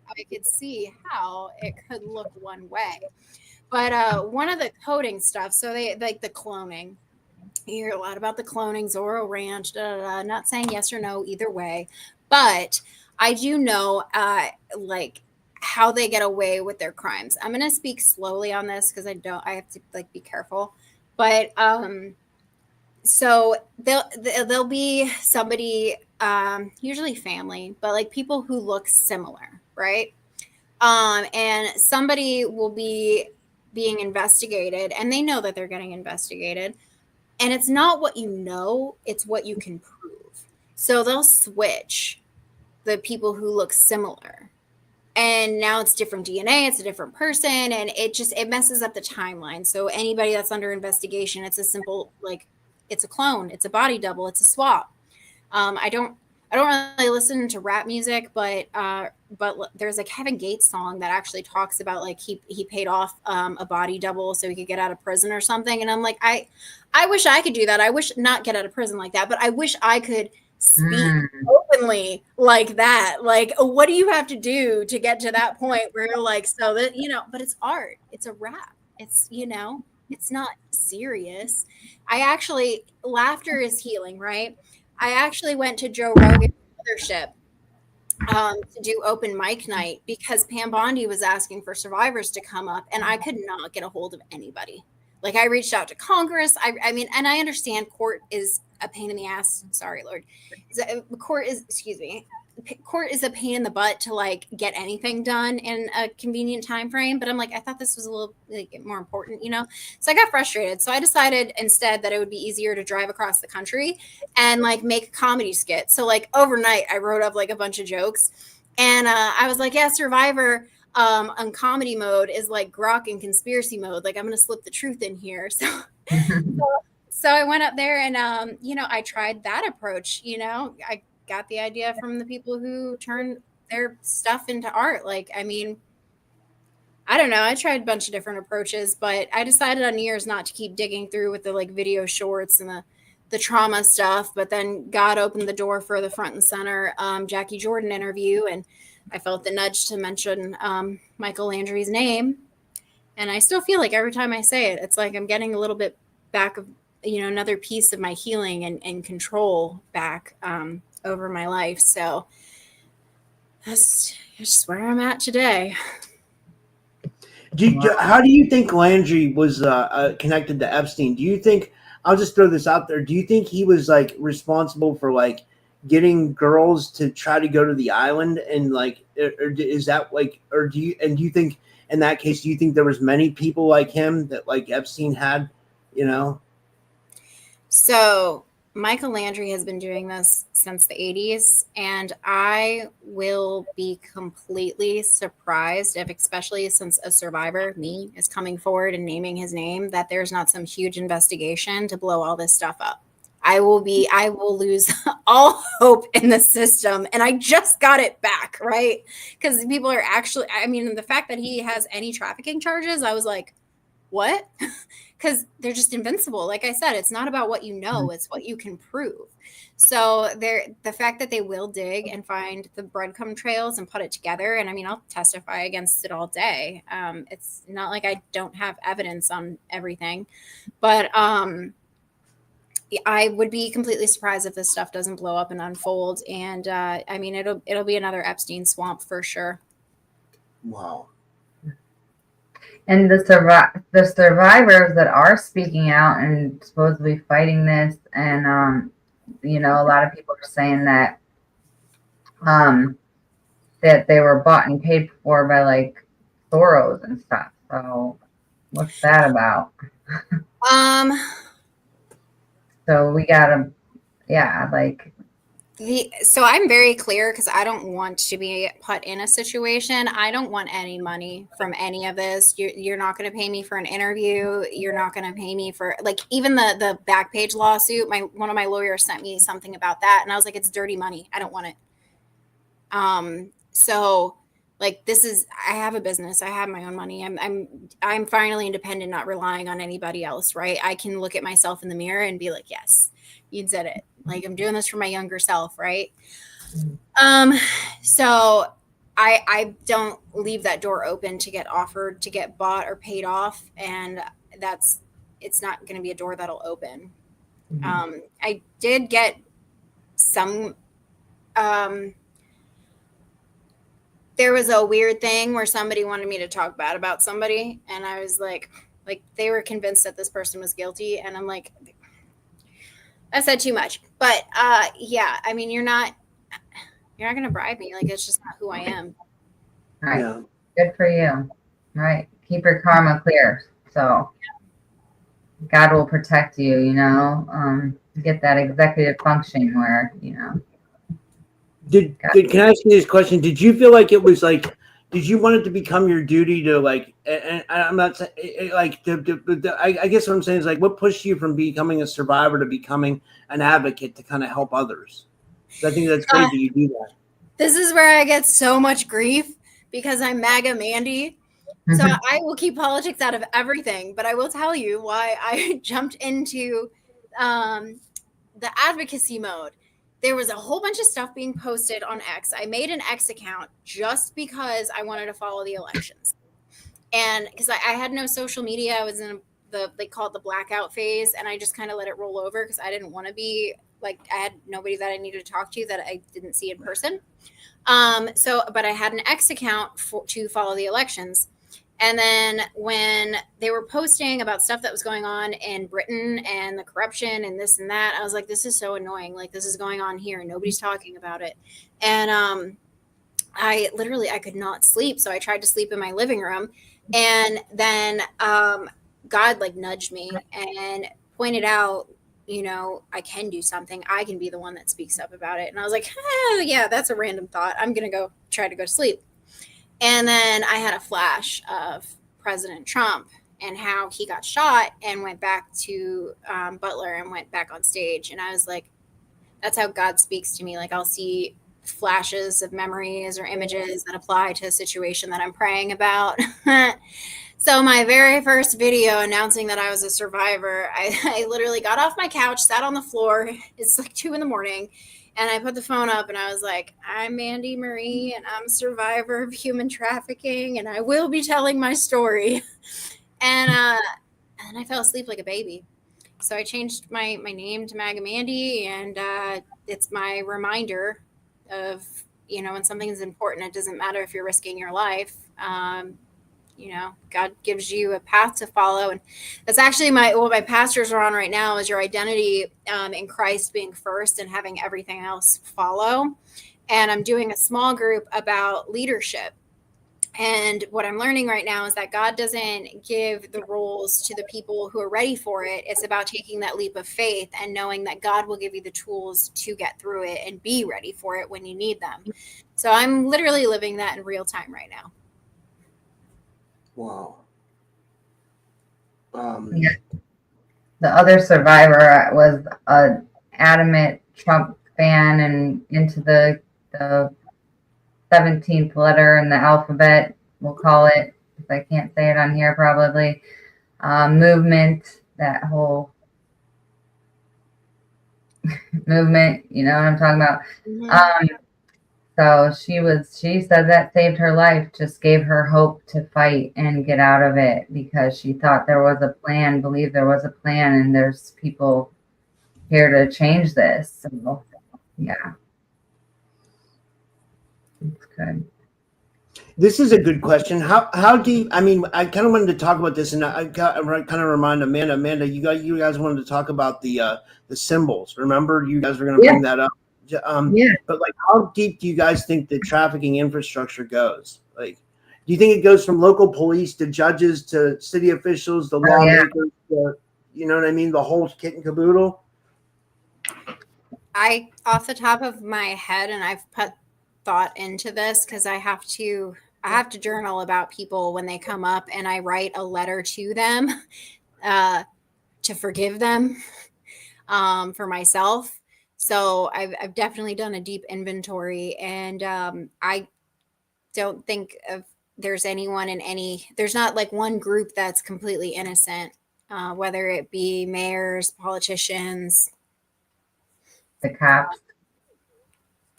S5: how it could look one way. But one of the coding stuff, so they like the cloning. You hear a lot about the cloning, Zorro Ranch, not saying yes or no either way, but I do know like how they get away with their crimes. I'm going to speak slowly on this because I have to like be careful. But so they'll be somebody, usually family, but like people who look similar, right? And somebody will be being investigated, and they know that they're getting investigated. And it's not what you know, it's what you can prove. So they'll switch the people who look similar. And now it's different DNA, it's a different person, and it messes up the timeline. So anybody that's under investigation, it's a simple, like, it's a clone, it's a body double, it's a swap. I don't really listen to rap music, but there's a Kevin Gates song that actually talks about like he paid off a body double so he could get out of prison or something. And I'm like, I wish I could do that. I wish not get out of prison like that, but I wish I could speak openly like that. Like, what do you have to do to get to that point where you're like, so that, but it's art, it's a rap, it's, it's not serious. Laughter is healing, right? I actually went to Joe Rogan's mothership to do open mic night because Pam Bondi was asking for survivors to come up, and I could not get a hold of anybody. Like I reached out to Congress. I mean, and I understand court is a pain in the ass. Sorry, Lord. Court is a pain in the butt to like get anything done in a convenient time frame. But I'm like, I thought this was a little like more important, So I got frustrated. So I decided instead that it would be easier to drive across the country and like make a comedy skit. So like overnight, I wrote up like a bunch of jokes, and I was like, yeah, Survivor on comedy mode is like Grok in conspiracy mode. Like I'm gonna slip the truth in here. So I went up there and I tried that approach. I got the idea from the people who turn their stuff into art. Like, I mean, I don't know. I tried a bunch of different approaches, but I decided on New Year's not to keep digging through with the like video shorts and the trauma stuff. But then God opened the door for the front and center Jackie Jordan interview, and I felt the nudge to mention Michael Landry's name. And I still feel like every time I say it, it's like I'm getting a little bit back of, another piece of my healing and control back over my life. So that's just where I'm at today.
S3: How do you think Landry was connected to Epstein? Do you think, I'll just throw this out there, do you think he was like responsible for like getting girls to try to go to the island, and like, or is that like, or do you think in that case, do you think there was many people like him that like Epstein had,
S5: So Michael Landry has been doing this since the 80s, and I will be completely surprised if, especially since a survivor, me, is coming forward and naming his name, that there's not some huge investigation to blow all this stuff up. I will lose all hope in the system, and I just got it back, right? Because people are actually, I mean, the fact that he has any trafficking charges, I was like, what? Because they're just invincible. Like I said, it's not about what you know, it's what you can prove. So the fact that they will dig and find the breadcrumb trails and put it together, and I mean, I'll testify against it all day. It's not like I don't have evidence on everything, but I would be completely surprised if this stuff doesn't blow up and unfold. And I mean, it'll be another Epstein swamp for sure.
S3: Wow.
S4: And the survivors that are speaking out and supposedly fighting this, and a lot of people are saying that that they were bought and paid for by like Soros and stuff. So what's that about? So we gotta,
S5: So I'm very clear because I don't want to be put in a situation. I don't want any money from any of this. You're not going to pay me for an interview. You're not going to pay me for, like, even the Backpage lawsuit. One of my lawyers sent me something about that, and I was like, it's dirty money. I don't want it. So like, I have a business. I have my own money. I'm finally independent, not relying on anybody else, right? I can look at myself in the mirror and be like, yes, you said it. Like, I'm doing this for my younger self, right? So I don't leave that door open to get offered, to get bought or paid off. And it's not going to be a door that'll open. I did get some, there was a weird thing where somebody wanted me to talk bad about somebody. And I was like they were convinced that this person was guilty. And I'm like, I said too much, but yeah, I mean, you're not going to bribe me. Like, it's just not who I am.
S4: All right. Yeah. Good for you. All right. Keep your karma clear. So God will protect you, get that executive function where,
S3: Can I ask you this question? Did you feel like it was like, did you want it to become your duty to like, and I'm not saying like, I guess what I'm saying is like, what pushed you from becoming a survivor to becoming an advocate to kind of help others? I think that's great that you do that.
S5: This is where I get so much grief because I'm Maga Mandy. So I will keep politics out of everything, but I will tell you why I jumped into the advocacy mode. There was a whole bunch of stuff being posted on X. I made an X account just because I wanted to follow the elections. And because I had no social media, I was in they call it the blackout phase. And I just kind of let it roll over because I didn't want to be like, I had nobody that I needed to talk to that I didn't see in person. But I had an X account to follow the elections. And then when they were posting about stuff that was going on in Britain and the corruption and this and that, I was like, this is so annoying. Like, this is going on here and nobody's talking about it. And I could not sleep. So I tried to sleep in my living room. And then God like nudged me and pointed out, I can do something. I can be the one that speaks up about it. And I was like, yeah, that's a random thought. I'm going to go try to go to sleep. And then I had a flash of President Trump and how he got shot and went back to Butler and went back on stage. And I was like, that's how God speaks to me. Like, I'll see flashes of memories or images that apply to a situation that I'm praying about. So my very first video announcing that I was a survivor, I literally got off my couch, sat on the floor. It's like 2 a.m. And I put the phone up and I was like, I'm Mandy Marie and I'm a survivor of human trafficking and I will be telling my story. And I fell asleep like a baby. So I changed my name to Maga Mandy, and it's my reminder of, when something is important, it doesn't matter if you're risking your life. God gives you a path to follow. And that's actually what my pastors are on right now is your identity in Christ being first and having everything else follow. And I'm doing a small group about leadership And what I'm learning right now is that God doesn't give the roles to the people who are ready for it. It's about taking that leap of faith and knowing that God will give you the tools to get through it and be ready for it when you need them. So I'm literally living that in real time right now.
S3: Wow.
S4: Yeah. The other survivor was an adamant Trump fan and into the 17th letter in the alphabet, we'll call it, if I can't say it on here probably, movement, that whole movement, you know what I'm talking about?
S5: Mm-hmm.
S4: So she said that saved her life, just gave her hope to fight and get out of it because she thought there was a plan, believed there was a plan, and there's people here to change this. So, yeah. It's good.
S3: This is a good question. How do you, I mean, I kind of wanted to talk about this, and I kind of remind Amanda. Amanda, you guys wanted to talk about the symbols. Remember, you guys were going to bring that up.
S4: Yeah.
S3: But like, how deep do you guys think the trafficking infrastructure goes? Like, do you think it goes from local police to judges to city officials, the lawmakers, to, you know what I mean, the whole kit and caboodle?
S5: Off the top of my head, and I've put thought into this because I have to journal about people when they come up, and I write a letter to them to forgive them for myself. So I've definitely done a deep inventory, and I don't think there's anyone there's not like one group that's completely innocent, whether it be mayors, politicians,
S4: The cops,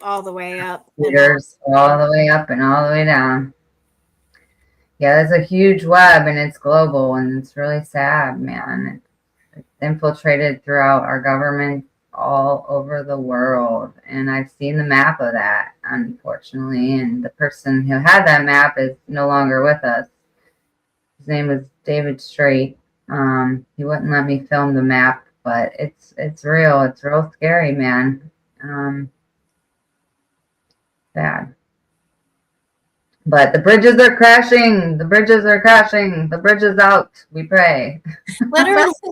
S5: all the way up.
S4: leaders, all the way up and all the way down. Yeah, it's a huge web and it's global and it's really sad, man. It's infiltrated throughout our government all over the world. And I've seen the map of that, unfortunately. And the person who had that map is no longer with us. His name was David Strait. He wouldn't let me film the map, but it's real. It's real scary, man. Bad. But the bridges are crashing. The bridges are crashing. The bridge is out. We pray.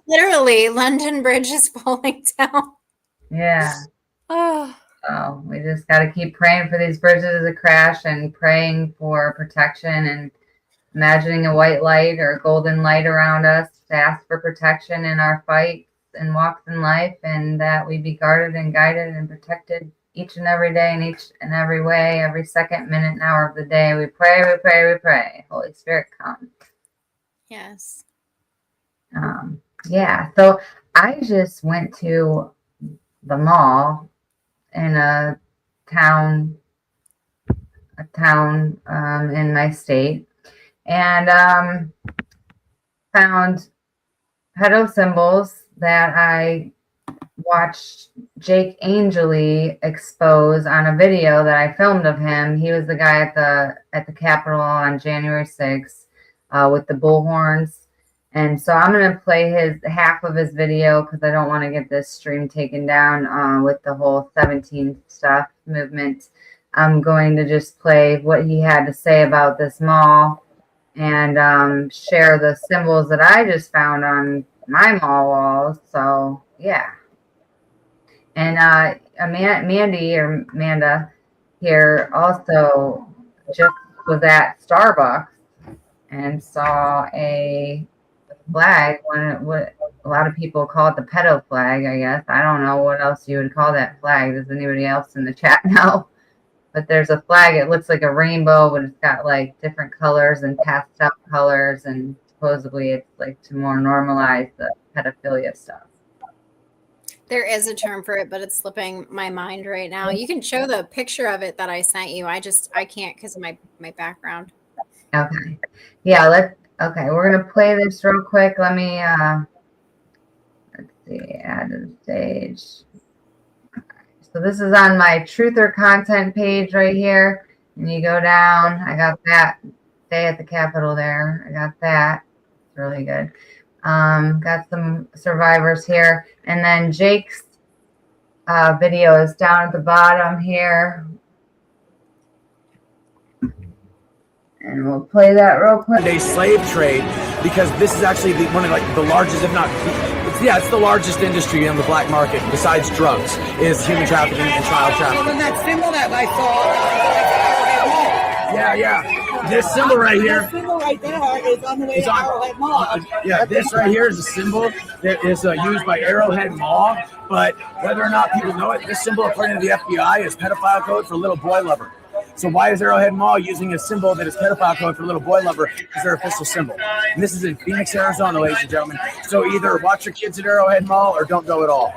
S5: Literally, London Bridge is falling down.
S4: Yeah.
S5: Oh.
S4: So we just got to keep praying for these bridges to crash and praying for protection and imagining a white light or a golden light around us to ask for protection in our fights and walks in life, and that we be guarded and guided and protected each and every day in each and every way, every second, minute, and hour of the day. We pray, we pray, we pray. Holy Spirit, come.
S5: Yes.
S4: Yeah. So I just went to the mall in a town in my state, and found pedo symbols that I watched Jake Angeli expose on a video that I filmed of him. He was the guy at the Capitol on January 6th with the bullhorns. And so I'm going to play half of his video because I don't want to get this stream taken down with the whole 17 stuff movement. I'm going to just play what he had to say about this mall and share the symbols that I just found on my mall walls. So, yeah. And Amanda here also just was at Starbucks and saw a flag. What a lot of people call it the pedo flag, I guess. I don't know what else you would call that flag. Does anybody else in the chat know? But there's a flag. It looks like a rainbow, but it's got like different colors and pastel colors, and supposedly it's like to more normalize the pedophilia stuff.
S5: There is a term for it, but it's slipping my mind right now. You can show the picture of it that I sent you. I can't because of my background.
S4: Okay. Yeah, okay, we're gonna play this real quick. Let me let's see, add to the stage. So this is on my Truther content page right here. And you go down, I got that. Stay at the Capitol there. I got that. It's really good. Got some survivors here. And then Jake's video is down at the bottom here. And we'll play that real quick.
S6: Day slave trade, because this is actually one of the largest, if not, it's the largest industry in the black market besides drugs, is human trafficking and child trafficking.
S1: And that symbol that I saw.
S6: Yeah. This symbol right here.
S1: That symbol right there is on the way to Arrowhead Mall.
S6: This right here is a symbol that is used by Arrowhead Mall, but whether or not people know it, this symbol, according to the FBI, is pedophile code for little boy lover. So why is Arrowhead Mall using a symbol that is pedophile code for little boy lover as their official symbol? And this is in Phoenix, Arizona, ladies and gentlemen. So either watch your kids at Arrowhead Mall or don't go at all.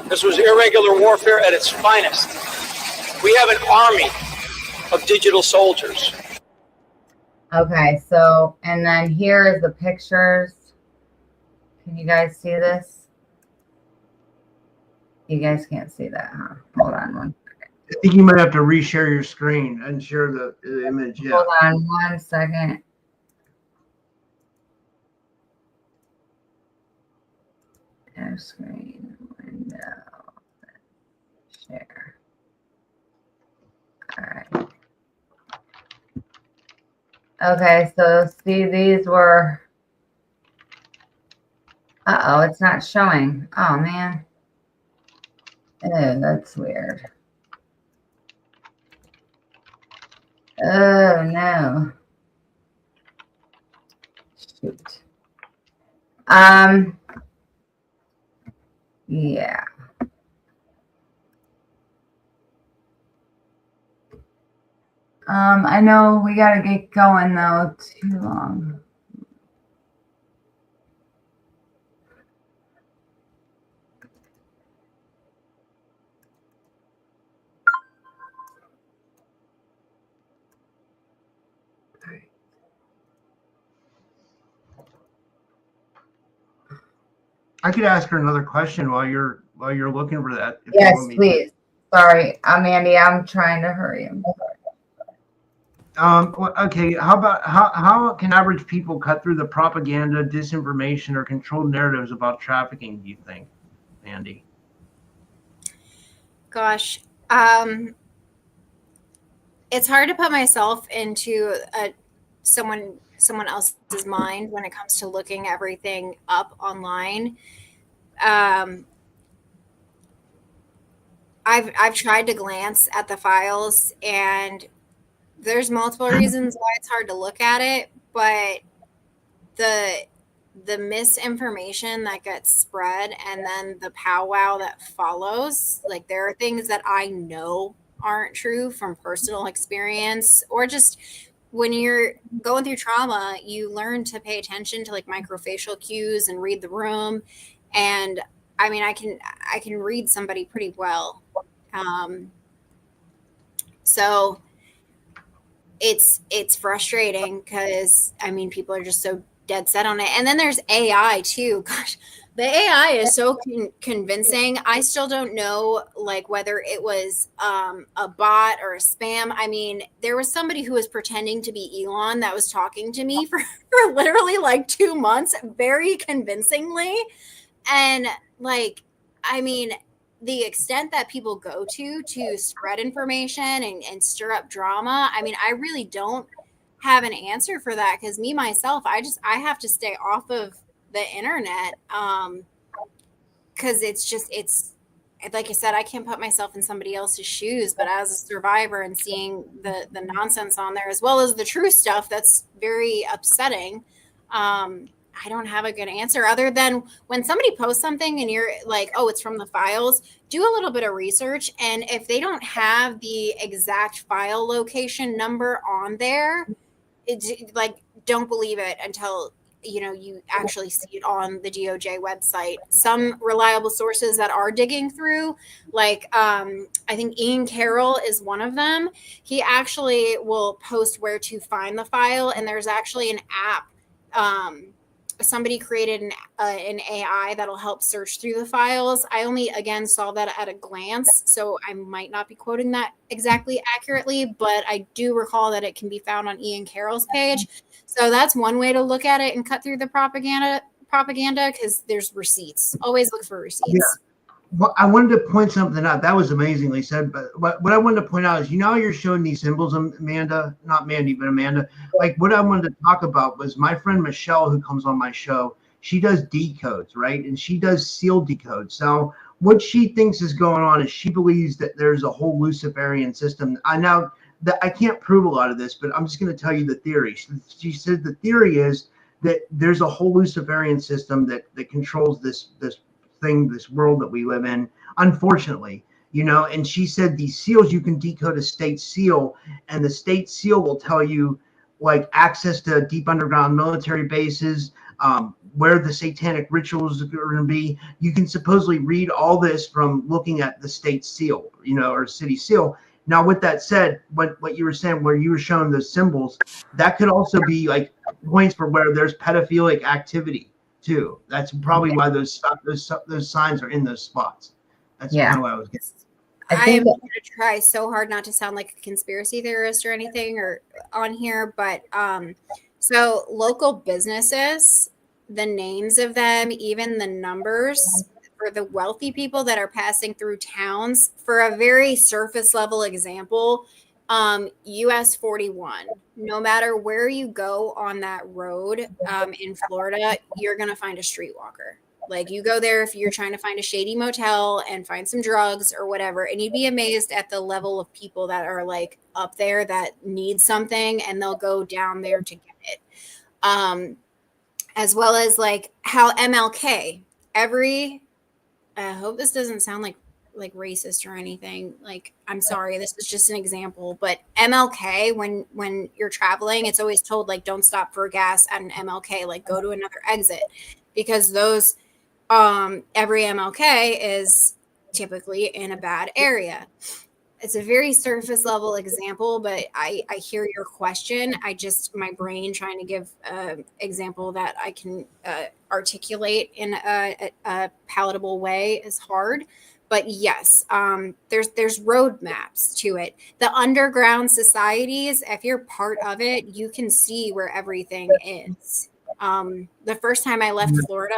S7: This was irregular warfare at its finest. We have an army of digital soldiers.
S4: Okay, so, and then here is the pictures. Can you guys see this? You guys can't see that, huh? Hold on one second.
S3: I think you might have to reshare your screen and share the image. Yeah.
S4: Hold on 1 second. Share screen, window, share. All right. Okay, so see, these were. Uh-oh, it's not showing. Oh, man. Oh, that's weird. Oh, no. Shoot. Yeah. I know we gotta get going though. Too long.
S3: I could ask her another question while you're looking for that. If you
S4: Yes,
S3: want me to.
S4: please. Sorry, Mandy, I'm trying to hurry.
S3: Okay. How can average people cut through the propaganda, disinformation, or controlled narratives about trafficking? Do you think, Mandy?
S5: Gosh, it's hard to put myself into someone else's mind when it comes to looking everything up online. I've tried to glance at the files, and there's multiple reasons why it's hard to look at it, but the misinformation that gets spread and then the powwow that follows, like there are things that I know aren't true from personal experience, or just when you're going through trauma, you learn to pay attention to like microfacial cues and read the room. And I mean, I can read somebody pretty well. So it's frustrating because I mean, people are just so dead set on it. And then there's AI too. Gosh, the AI is so convincing. I still don't know like whether it was a bot or a spam. I mean, there was somebody who was pretending to be Elon that was talking to me for literally like 2 months, very convincingly. And like, I mean, the extent that people go to spread information and stir up drama. I mean, I really don't have an answer for that because me myself, I have to stay off of the internet because it's like I said, I can't put myself in somebody else's shoes, but as a survivor and seeing the nonsense on there as well as the true stuff that's very upsetting, I don't have a good answer other than when somebody posts something and you're like, oh, it's from the files, do a little bit of research. And if they don't have the exact file location number on there, like, don't believe it until, you know, you actually see it on the DOJ website. Some reliable sources that are digging through, like, I think Ian Carroll is one of them. He actually will post where to find the file. And there's actually an app, somebody created an AI that'll help search through the files. I only, again, saw that at a glance, so I might not be quoting that exactly accurately, but I do recall that it can be found on Ian Carroll's page. So that's one way to look at it and cut through the propaganda because there's receipts. Always look for receipts.
S3: I wanted to point something out. That was amazingly said. But what I wanted to point out is, you know, how you're showing these symbols, Amanda, not Mandy, but Amanda. Like, what I wanted to talk about was my friend Michelle, who comes on my show. She does decodes, right? And she does seal decodes. So what she thinks is going on is she believes that there's a whole Luciferian system. I can't prove a lot of this, but I'm just going to tell you the theory. She said the theory is that there's a whole Luciferian system that controls this thing, this world that we live in, unfortunately, you know. And she said these seals, you can decode a state seal, and the state seal will tell you like access to deep underground military bases, where the satanic rituals are going to be. You can supposedly read all this from looking at the state seal, you know, or city seal. Now, with that said, what you were saying, where you were showing those symbols, that could also be like points for where there's pedophilic activity too. That's probably why those signs are in those spots. That's kind of what I was getting.
S5: I am going to try so hard not to sound like a conspiracy theorist or anything or on here, but so local businesses, the names of them, even the numbers for the wealthy people that are passing through towns, for a very surface level example, US 41, no matter where you go on that road in Florida, you're going to find a streetwalker. Like, you go there if you're trying to find a shady motel and find some drugs or whatever, and you'd be amazed at the level of people that are like up there that need something and they'll go down there to get it. As well as like how MLK, I hope this doesn't sound like racist or anything. Like, I'm sorry, this is just an example, but MLK, when you're traveling, it's always told like, don't stop for gas at an MLK, like go to another exit, because those every MLK is typically in a bad area. It's a very surface level example, but I hear your question. My brain trying to give an example that I can articulate in a palatable way is hard. But yes, there's roadmaps to it. The underground societies, if you're part of it, you can see where everything is. The first time I left Florida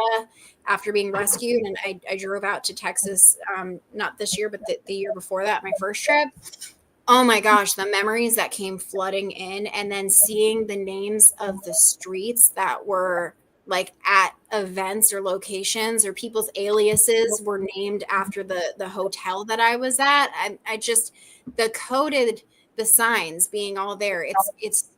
S5: after being rescued, and I drove out to Texas, not this year, but the year before that, my first trip. Oh my gosh, the memories that came flooding in, and then seeing the names of the streets that were like at events or locations, or people's aliases were named after the hotel that I was at. The signs being all there. It's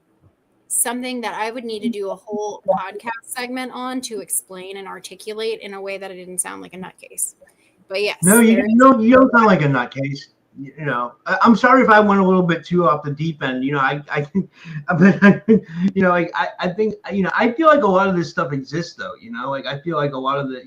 S5: something that I would need to do a whole podcast segment on to explain and articulate in a way that it didn't sound like a nutcase. But yes.
S3: No, you don't sound like a nutcase. You know, I'm sorry if I went a little bit too off the deep end. You know, I think, you know, like I think, you know, I feel like a lot of this stuff exists though. You know, like I feel like a lot of the,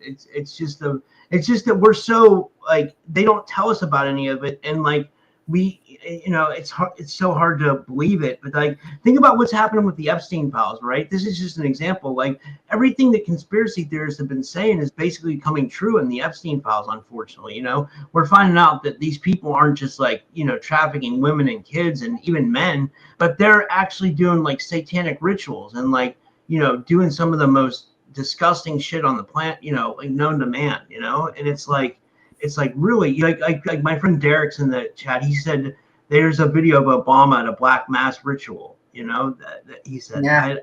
S3: it's just that we're so like, they don't tell us about any of it, and like it's hard, it's so hard to believe it, but like think about what's happening with the Epstein files, right? This is just an example. Like everything that conspiracy theorists have been saying is basically coming true in the Epstein files. Unfortunately, you know, we're finding out that these people aren't just like, you know, trafficking women and kids and even men, but they're actually doing like satanic rituals and like, you know, doing some of the most disgusting shit on the planet, you know, like known to man, you know. And it's like really like my friend Derek's in the chat. He said there's a video of Obama at a black mass ritual. You know that he said.
S4: Yeah.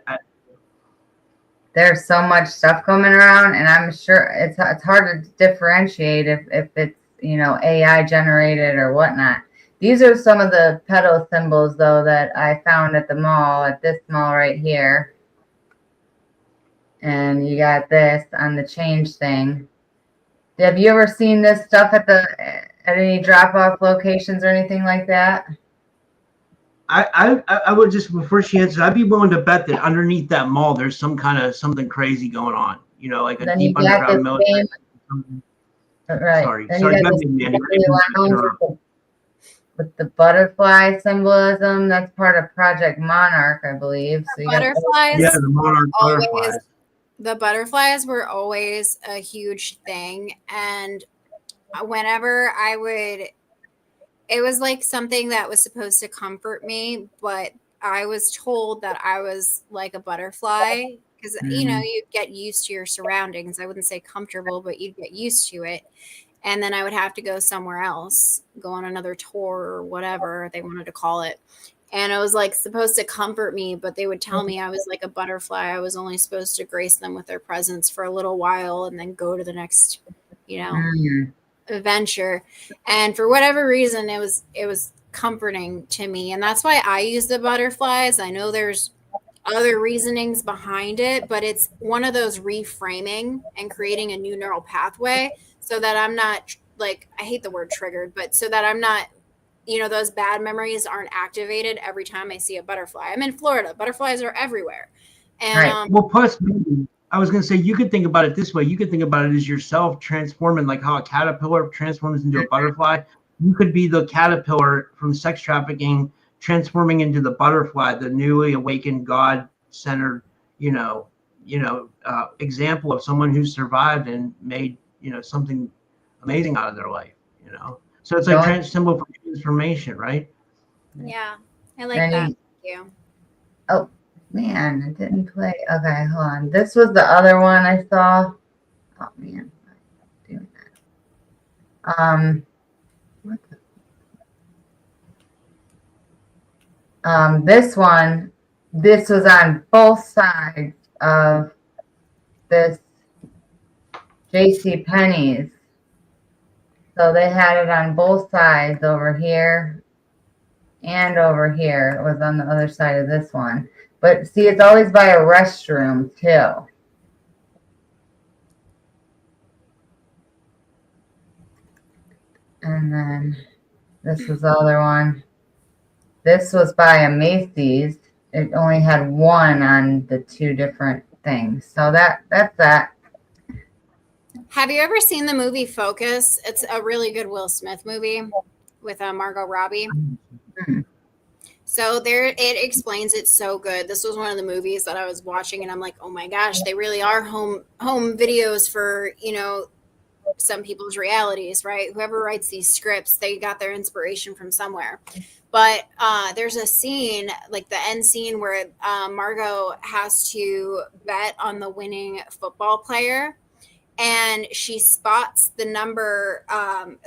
S4: There's so much stuff coming around, and I'm sure it's hard to differentiate if it's, you know, AI generated or whatnot. These are some of the pedo symbols though that I found at the mall, at this mall right here. And you got this on the change thing. Have you ever seen this stuff at any drop-off locations or anything like that?
S3: I would just, before she answers, I'd be willing to bet that underneath that mall there's some kind of something crazy going on. You know, like a
S4: then
S3: deep underground military.
S4: Right.
S3: Sorry,
S4: then
S3: sorry.
S4: With the butterfly symbolism, that's part of Project Monarch, I believe. So
S5: butterflies.
S3: Yeah, the Monarch butterflies.
S5: The butterflies were always a huge thing. And whenever it was like something that was supposed to comfort me, but I was told that I was like a butterfly because you get used to your surroundings. I wouldn't say comfortable, but you'd get used to it. And then I would have to go somewhere else, go on another tour or whatever they wanted to call it. And it was like supposed to comfort me, but they would tell me I was like a butterfly. I was only supposed to grace them with their presence for a little while and then go to the next, adventure. And for whatever reason, it was comforting to me. And that's why I use the butterflies. I know there's other reasonings behind it, but it's one of those reframing and creating a new neural pathway so that I'm not like, I hate the word triggered, but so that I'm not, those bad memories aren't activated every time I see a butterfly. I'm in Florida. Butterflies are everywhere. And
S3: right. Well, plus, I was going to say, you could think about it this way. You could think about it as yourself transforming, like how a caterpillar transforms into a butterfly. You could be the caterpillar from sex trafficking transforming into the butterfly, the newly awakened God-centered, example of someone who survived and made, something amazing out of their life, So it's like symbol for transformation, right?
S5: Yeah, I like that. Thank you.
S4: Oh, man, it didn't play. Okay, hold on. This was the other one I saw. Oh, man. I'm doing that. What the? This was on both sides of this JCPenney's. So they had it on both sides, over here and over here. It was on the other side of this one. But see, it's always by a restroom too. And then this was the other one. This was by a Macy's. It only had one on the two different things. So that's that.
S5: Have you ever seen the movie Focus? It's a really good Will Smith movie with Margot Robbie.
S4: Mm-hmm.
S5: So there, it explains it so good. This was one of the movies that I was watching, and I'm like, oh my gosh, they really are home videos for some people's realities, right? Whoever writes these scripts, they got their inspiration from somewhere. But there's a scene, like the end scene, where Margot has to bet on the winning football player. And she spots the number,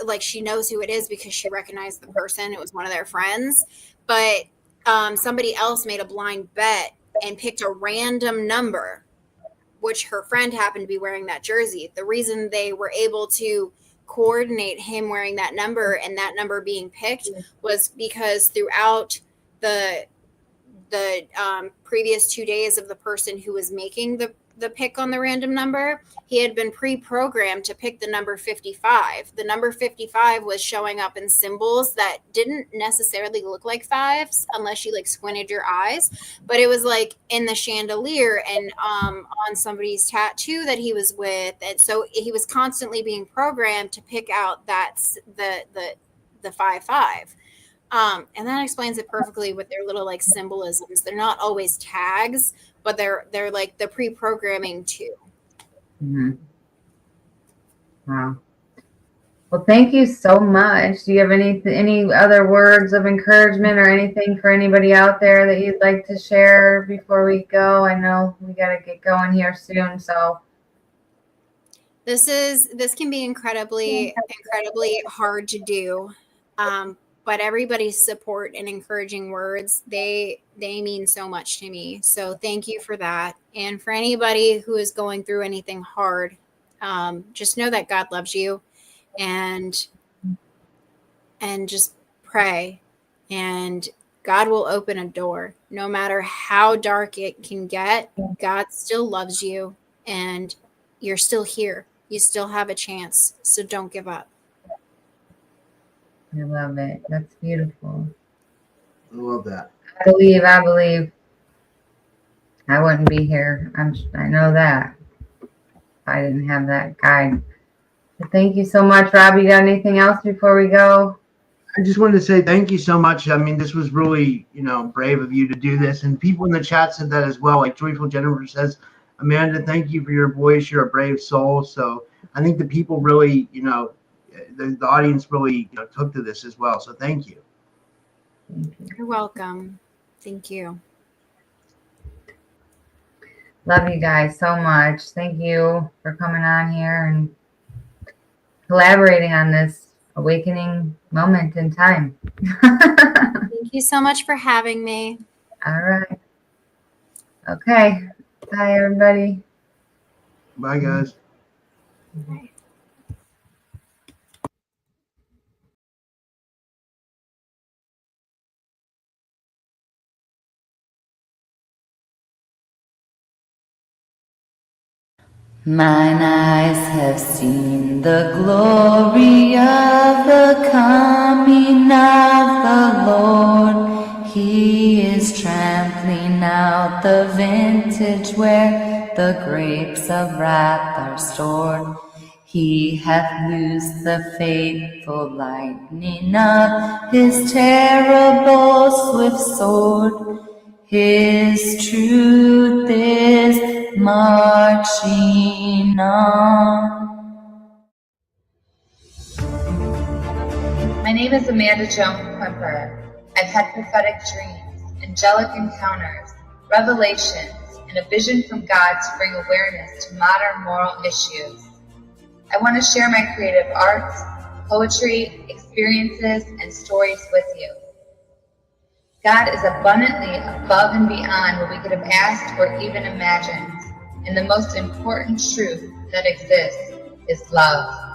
S5: like she knows who it is because she recognized the person. It was one of their friends. But somebody else made a blind bet and picked a random number, which her friend happened to be wearing that jersey. The reason they were able to coordinate him wearing that number and that number being picked was because throughout the previous 2 days of the person who was making the pick on the random number, he had been pre-programmed to pick the number 55. The number 55 was showing up in symbols that didn't necessarily look like fives unless you like squinted your eyes, but it was like in the chandelier and on somebody's tattoo that he was with. And so he was constantly being programmed to pick out that's the 55. And that explains it perfectly with their little like symbolisms. They're not always tags, but they're like the pre-programming too.
S4: Mm-hmm. Wow. Well, thank you so much. Do you have any other words of encouragement or anything for anybody out there that you'd like to share before we go? I know we got to get going here soon, so.
S5: This can be incredibly hard to do. But everybody's support and encouraging words, they mean so much to me. So thank you for that. And for anybody who is going through anything hard, just know that God loves you, and just pray, and God will open a door. No matter how dark it can get, God still loves you, and you're still here. You still have a chance. So don't give up.
S4: I love it. That's beautiful.
S3: I love that.
S4: I believe. I wouldn't be here. I know that if I didn't have that guide. So thank you so much, Rob. You got anything else before we go?
S3: I just wanted to say thank you so much. I mean, this was really, brave of you to do this. And people in the chat said that as well. Like Joyful Jennifer says, Amanda, thank you for your voice. You're a brave soul. So I think the people really, the audience really took to this as well. So thank you.
S5: You're welcome. Thank you.
S4: Love you guys so much. Thank you for coming on here and collaborating on this awakening moment in time.
S5: Thank you so much for having me.
S4: All right. Okay. Bye, everybody.
S3: Bye, guys.
S5: Bye.
S8: Mine eyes have seen the glory of the coming of the Lord. He is trampling out the vintage where the grapes of wrath are stored. He hath loosed the fateful lightning of his terrible swift sword. His truth is marching on.
S2: My name is Amanda Joan Quimper. I've had prophetic dreams, angelic encounters, revelations, and a vision from God to bring awareness to modern moral issues. I want to share my creative arts, poetry, experiences, and stories with you. God is abundantly above and beyond what we could have asked or even imagined. And the most important truth that exists is love.